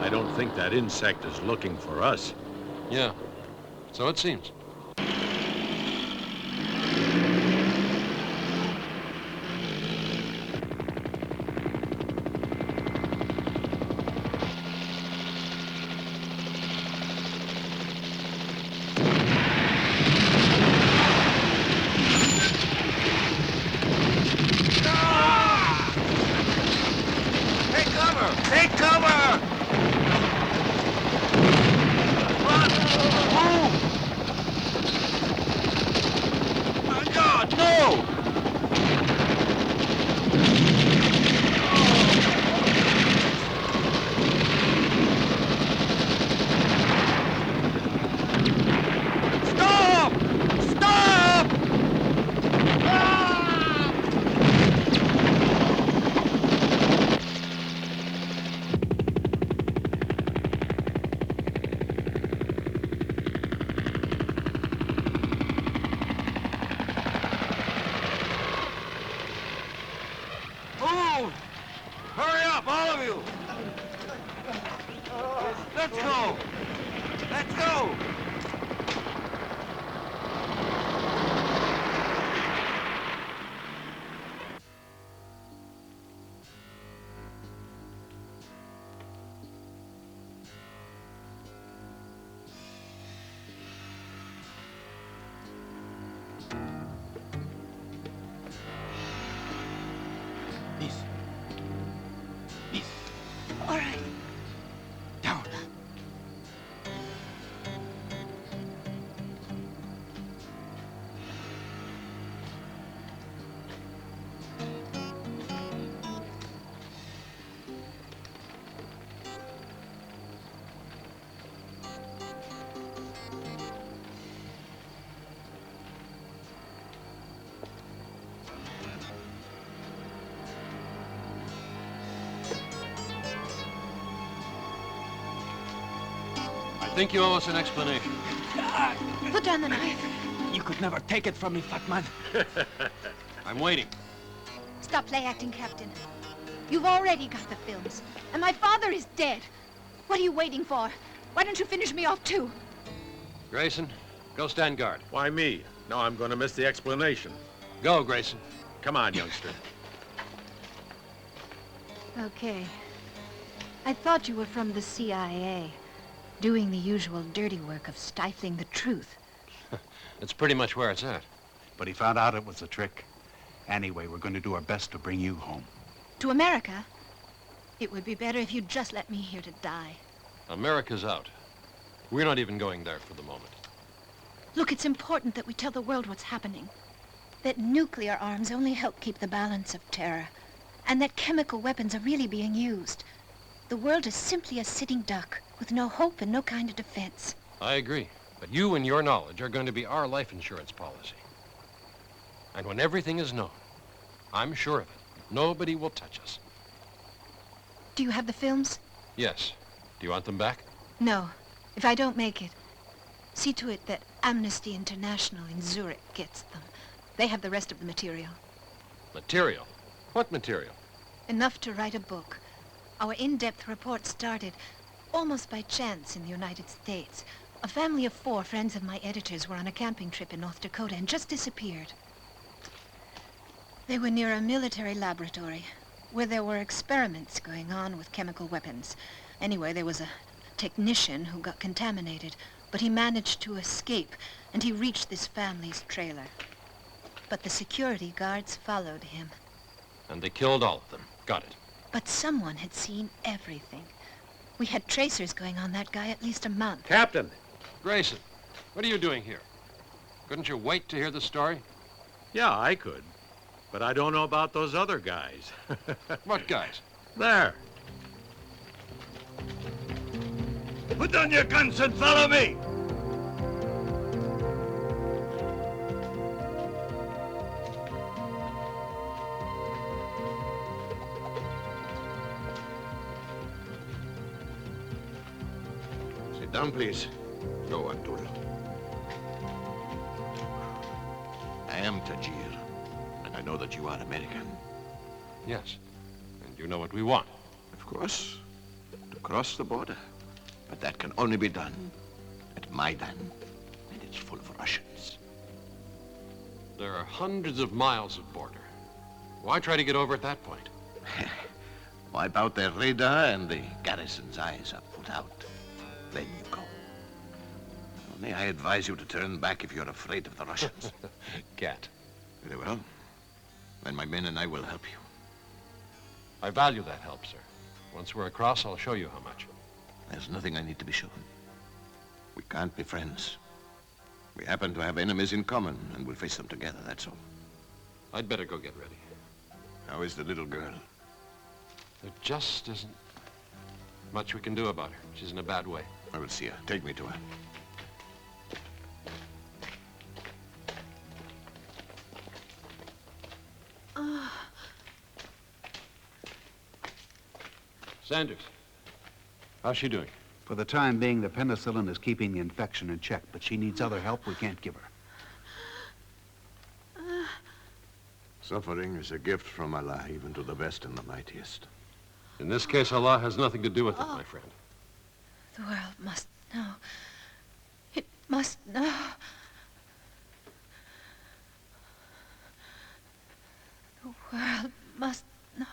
I don't think that insect is looking for us. Yeah, so it seems. Take cover! Take cover! Run! Move! of you! Let's go! Let's go! All right. Down. I think you owe us an explanation. Put down the knife. You could never take it from me, fat man. I'm waiting. Stop play acting, Captain. You've already got the films, and my father is dead. What are you waiting for? Why don't you finish me off, too? Grayson, go stand guard. Why me? No, I'm going to miss the explanation. Go, Grayson. Come on, youngster. Okay. I thought you were from the CIA, doing the usual dirty work of stifling the truth. That's pretty much where it's at. But he found out it was a trick. Anyway, we're going to do our best to bring you home. To America? It would be better if you'd just let me here to die. America's out. We're not even going there for the moment. Look, it's important that we tell the world what's happening. That nuclear arms only help keep the balance of terror. And that chemical weapons are really being used. The world is simply a sitting duck with no hope and no kind of defense. I agree. But you and your knowledge are going to be our life insurance policy. And when everything is known, I'm sure of it, nobody will touch us. Do you have the films? Yes. Do you want them back? No. If I don't make it, see to it that Amnesty International in Zurich gets them. They have the rest of the material. Material? What material? Enough to write a book. Our in-depth report started almost by chance in the United States. A family of 4 friends of my editor's were on a camping trip in North Dakota and just disappeared. They were near a military laboratory where there were experiments going on with chemical weapons. Anyway, there was a technician who got contaminated, but he managed to escape, and he reached this family's trailer. But the security guards followed him. And they killed all of them. Got it. But someone had seen everything. We had tracers going on that guy at least a month. Captain! Grayson, what are you doing here? Couldn't you wait to hear the story? Yeah, I could. But I don't know about those other guys. What guys? There. Put down your guns and follow me! Sit down, please. Go, Abdul. I am Tajir, and I know that you are American. Yes. And you know what we want. Of course. To cross the border. But that can only be done at Maidan, and it's full of Russians. There are hundreds of miles of border. Why try to get over at that point? Wipe out their radar and the garrison's eyes are put out. Then you go. Only I advise you to turn back if you're afraid of the Russians. Cat. Very well. Then my men and I will help you. I value that help, sir. Once we're across, I'll show you how much. There's nothing I need to be shown. We can't be friends. We happen to have enemies in common, and we'll face them together, that's all. I'd better go get ready. How is the little girl? There just isn't much we can do about her. She's in a bad way. I will see her. Take me to her. Sanders, how's she doing? For the time being, the penicillin is keeping the infection in check, but she needs other help we can't give her. Suffering is a gift from Allah, even to the best and the mightiest. In this case, Allah has nothing to do with it, my friend. The world must know. It must know. The world must know.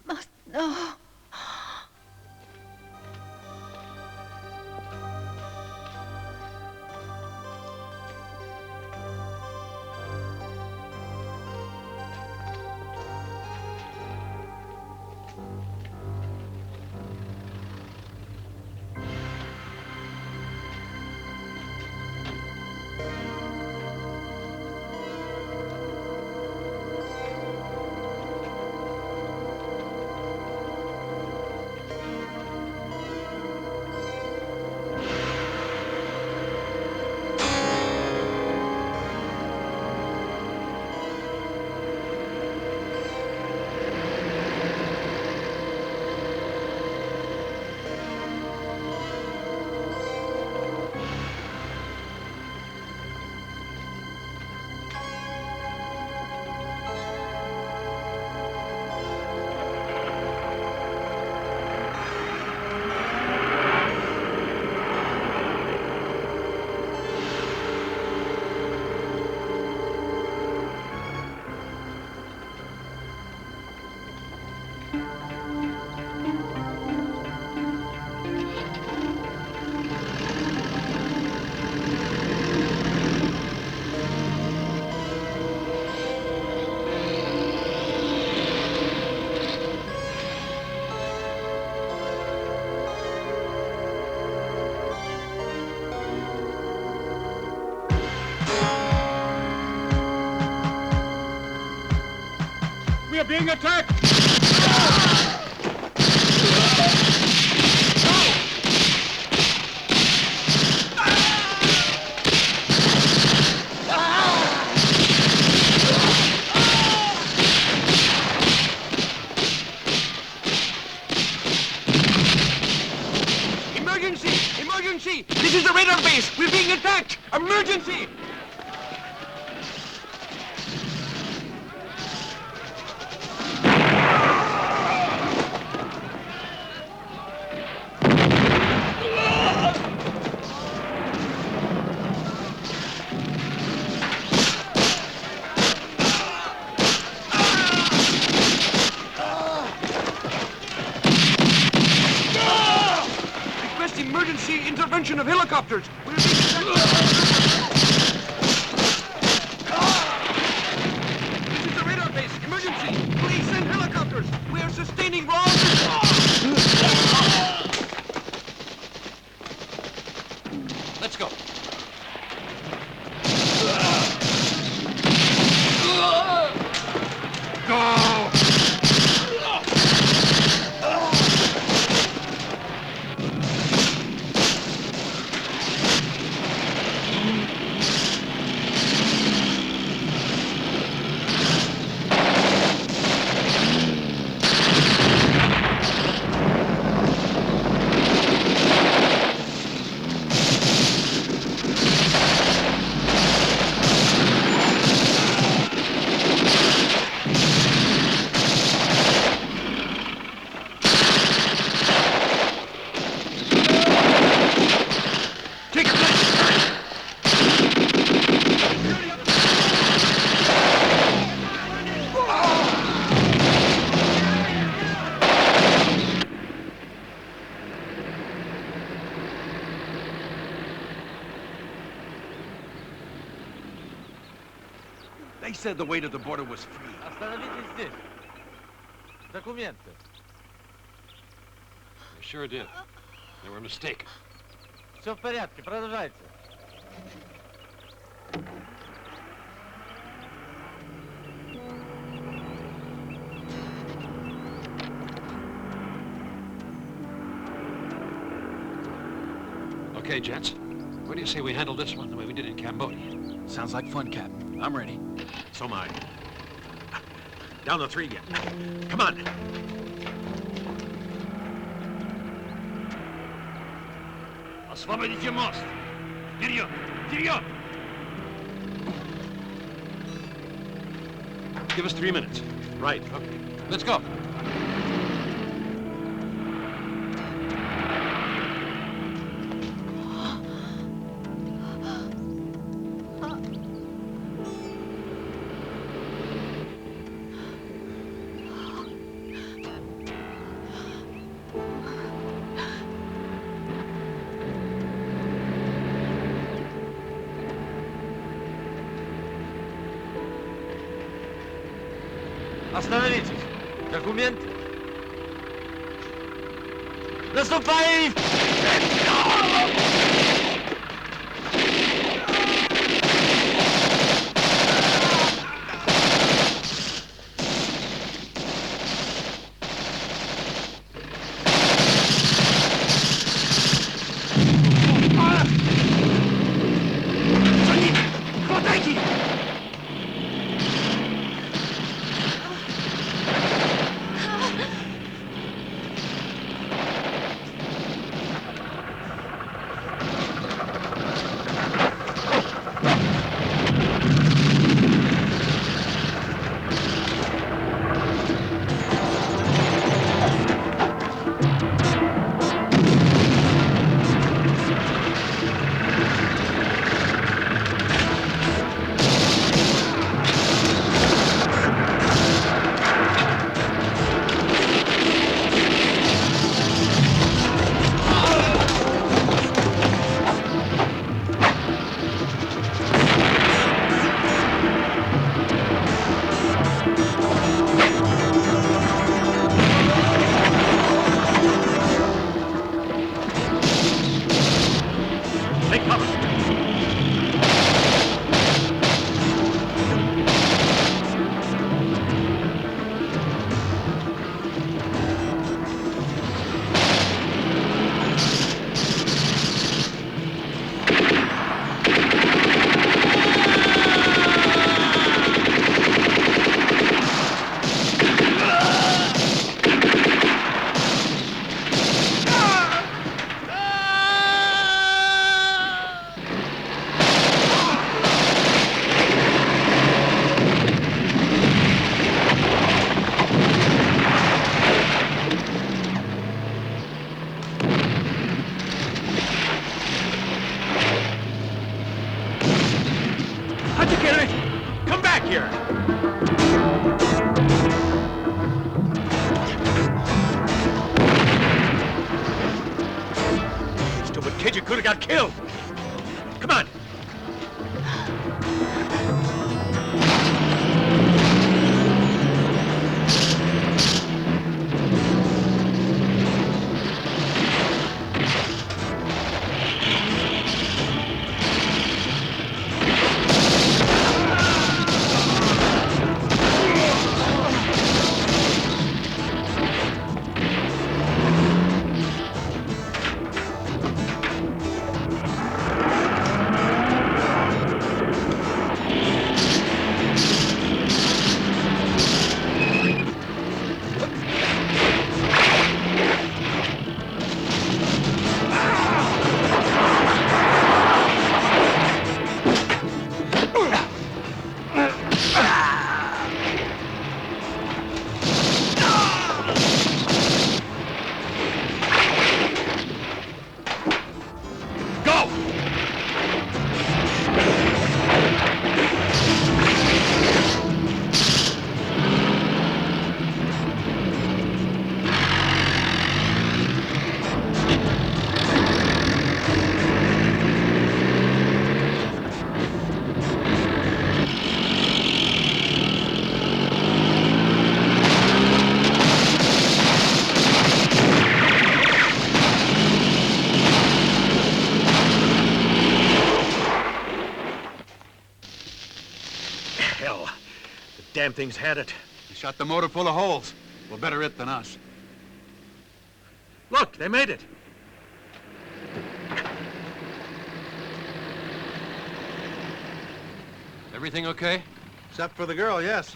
Must know. We are being attacked! Emergency! Emergency! This is the radar base! We're being attacked! Emergency! Emergency intervention of helicopters! We're being attacked! This is the radar base! Emergency! Please send helicopters! We are sustaining loss! Let's go. Go! They said the way to the border was free. Остановитесь здесь. Документы. They sure did. They were mistaken. Все в порядке, продолжайте. Okay, gents. What do you say we handle this one the way we did in Cambodia? Sounds like fun, Captain. I'm ready. So am I. Down to 3 again. Come on. Освободите мост! Вперед! Вперед! Give us 3 minutes. Right. Okay. Let's go. Остановитесь. Документы. Наступай! Kid, you could have got killed. Come on. Damn thing's had it. He shot the motor full of holes. Well, better it than us. Look, they made it. Everything okay? Except for the girl, yes.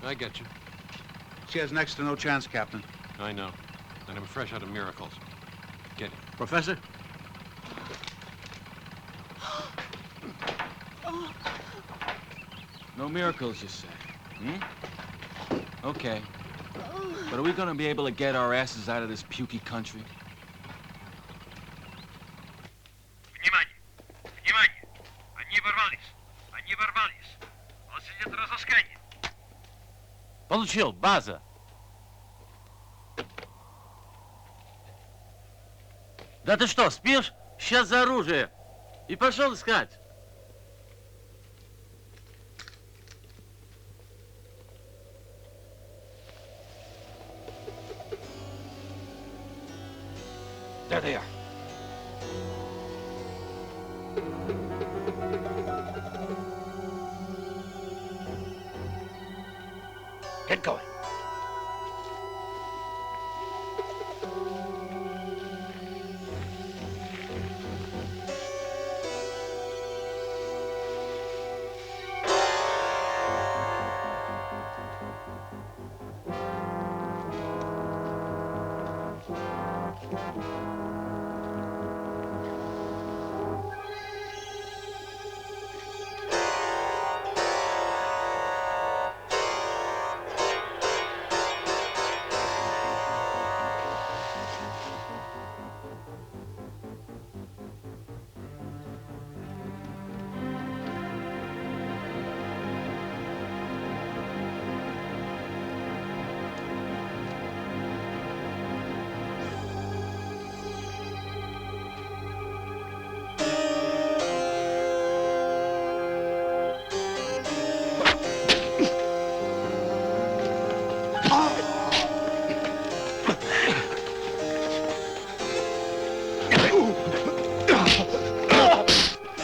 I get you. She has next to no chance, Captain. I know. And I'm fresh out of miracles. Get it. Professor? No miracles, you say? Okay. But are we gonna be able to get our asses out of this pukey country? Внимание! Внимание! Они ворвались! Они ворвались! У нас идет разыскание! Получил, база. Да ты что, спишь? Сейчас за оружие. И пошел искать. There they are. Get going.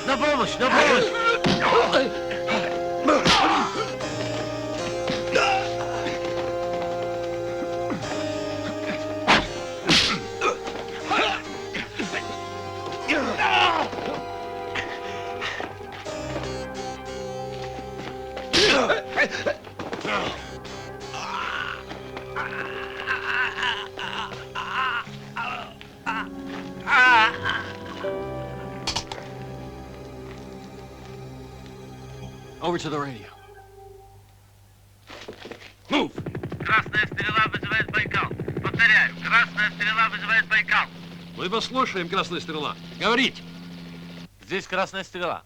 На помощь! На помощь! Over to the radio. Move! Красная стрела вызывает Байкал. Повторяю, красная стрела вызывает Байкал. Мы вас слушаем, Красная Стрела. Говорите. Здесь Красная Стрела.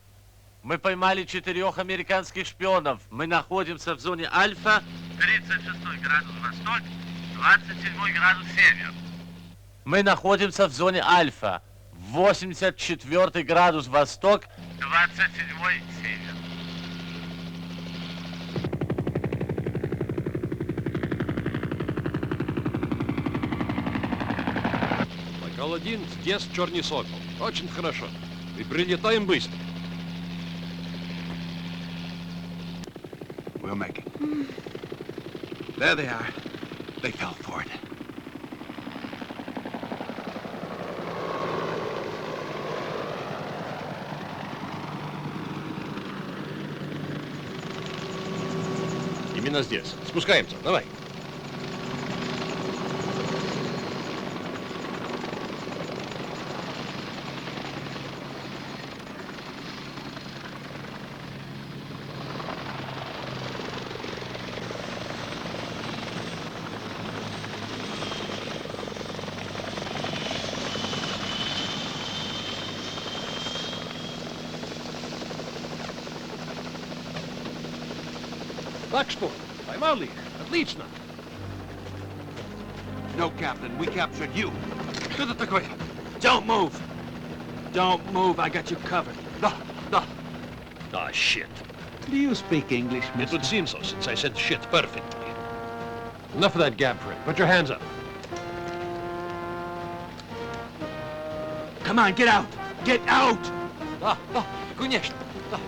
Мы поймали 4 американских шпионов. Мы находимся в зоне Альфа. 36 градус восток, 27 градус север. Мы находимся в зоне Альфа. 84 градус восток, 27 север. Байкал-1, здесь Черный Сокол. Очень хорошо. И прилетаем быстро. We'll make it. There they are. They fell for it. Именно здесь. Спускаемся. Давай. Так что, поймал их? Отлично. No, Captain. We captured you. Что это такое? Don't move. Don't move. I got you covered. Да. Ah, shit. Do you speak English, It mister? would seem so, since I said shit perfectly. Enough of that gab, Fred. Put your hands up. Come on, get out. Get out. Да, конечно. Да.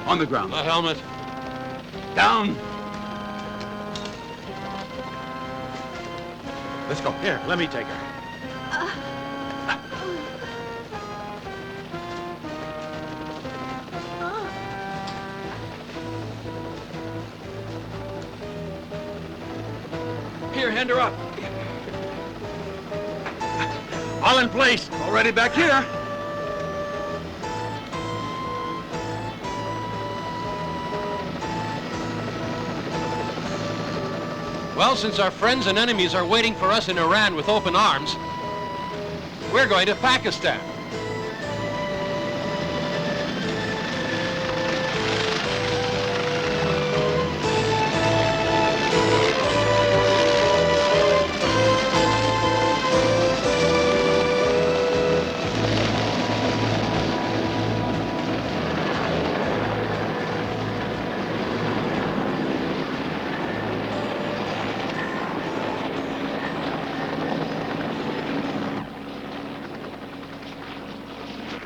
On the ground. The helmet. Down. Let's go. Here, let me take her. Here, hand her up. All in place. Already back here. Well, since our friends and enemies are waiting for us in Iran with open arms, we're going to Pakistan.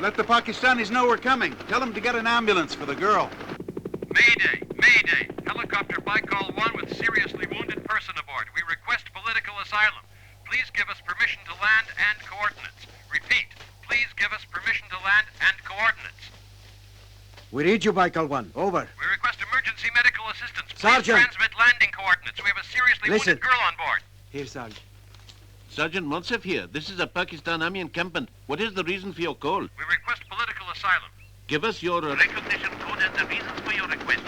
Let the Pakistanis know we're coming. Tell them to get an ambulance for the girl. Mayday! Mayday! Helicopter Baikal 1 with seriously wounded person aboard. We request political asylum. Please give us permission to land and coordinates. Repeat, please give us permission to land and coordinates. We read you, Baikal 1. Over. We request emergency medical assistance. Please Sergeant! transmit landing coordinates. We have a seriously Listen. wounded girl on board. Here, Sergeant. Sergeant Monsef here. This is a Pakistan Army encampment. What is the reason for your call? We request political asylum. Give us your... Recognition code and the reasons for your request.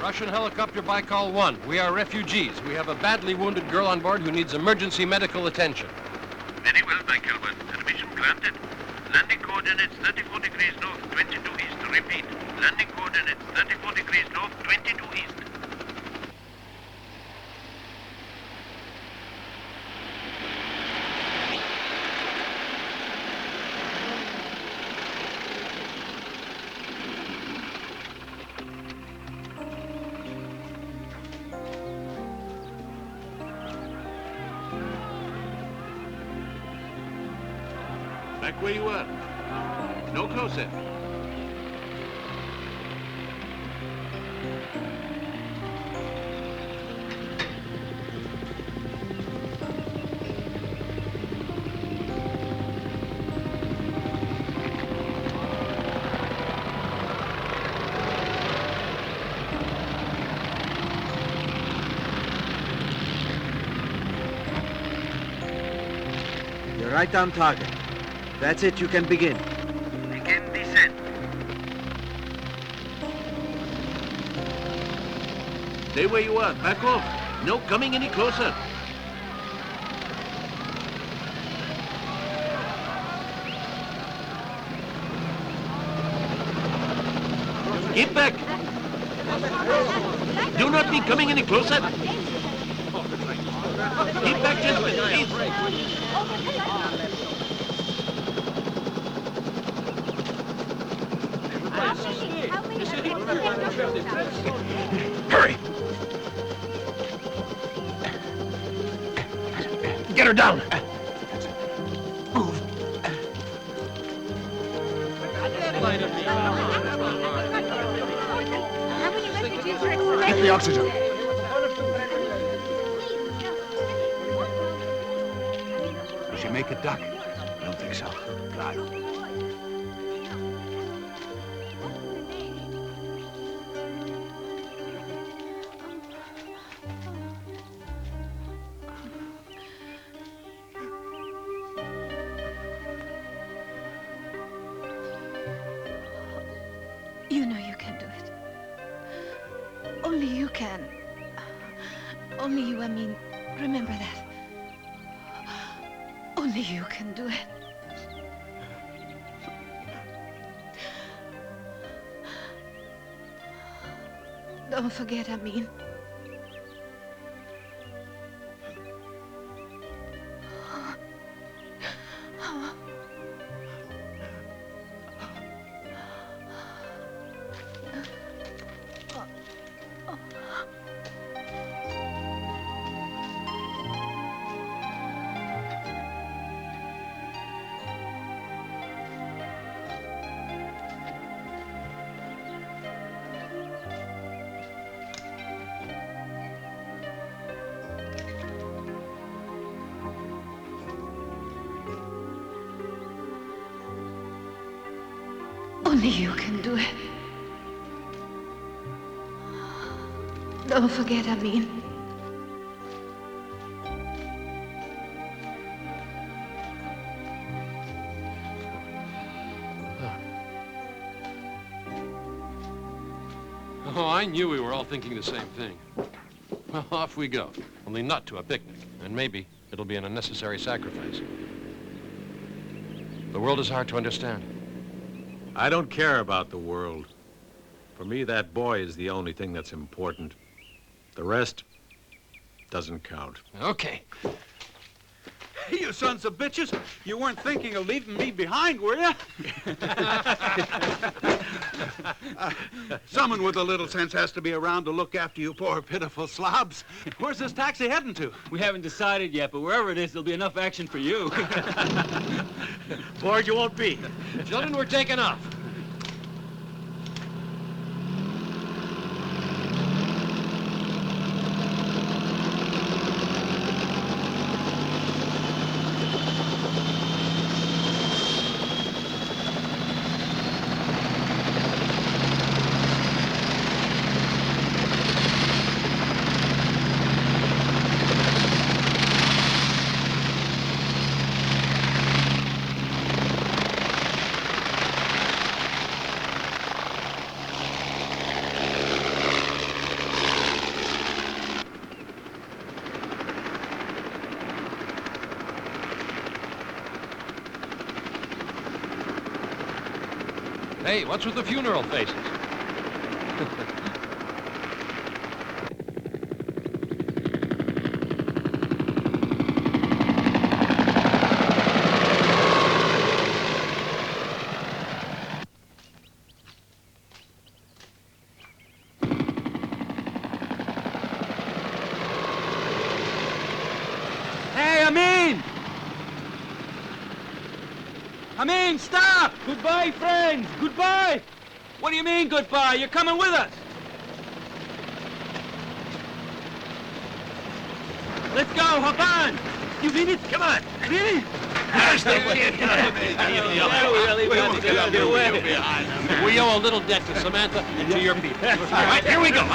Russian helicopter Baikal 1. We are refugees. We have a badly wounded girl on board who needs emergency medical attention. Very well, Baikal 1. Permission granted. Landing coordinates 34 degrees north, 22 east. Repeat. Landing coordinates 34 degrees north, 22 east. Back where you were. No closer. You're right on target. That's it, you can begin. Begin descent. Stay where you are. Back off. No coming any closer. Get back. Do not be coming any closer. Keep back, gentlemen, please. Hurry! Get her down! Move! Get the oxygen. Did she make it, Doc? I don't think so. God. You know you can do it. Only you can. Only you, I mean, remember that. Only you can do it. Don't forget, I mean. Only you can do it. Don't forget, I mean. Oh, I knew we were all thinking the same thing. Well, off we go. Only not to a picnic. And maybe it'll be an unnecessary sacrifice. The world is hard to understand. I don't care about the world. For me, that boy is the only thing that's important. The rest doesn't count. Okay. You sons of bitches, you weren't thinking of leaving me behind, were you? Someone with a little sense has to be around to look after you poor, pitiful slobs. Where's this taxi heading to? We haven't decided yet, but wherever it is, there'll be enough action for you. Bored you won't be. Children, we're taking off. Hey, what's with the funeral faces? Hey, Amin! Amin, stop! Goodbye, friends! Goodbye! What do you mean, goodbye? You're coming with us! Let's go, hop on! You mean it? Come on! Really? We owe a little debt to Samantha and to your people. All right, here we go.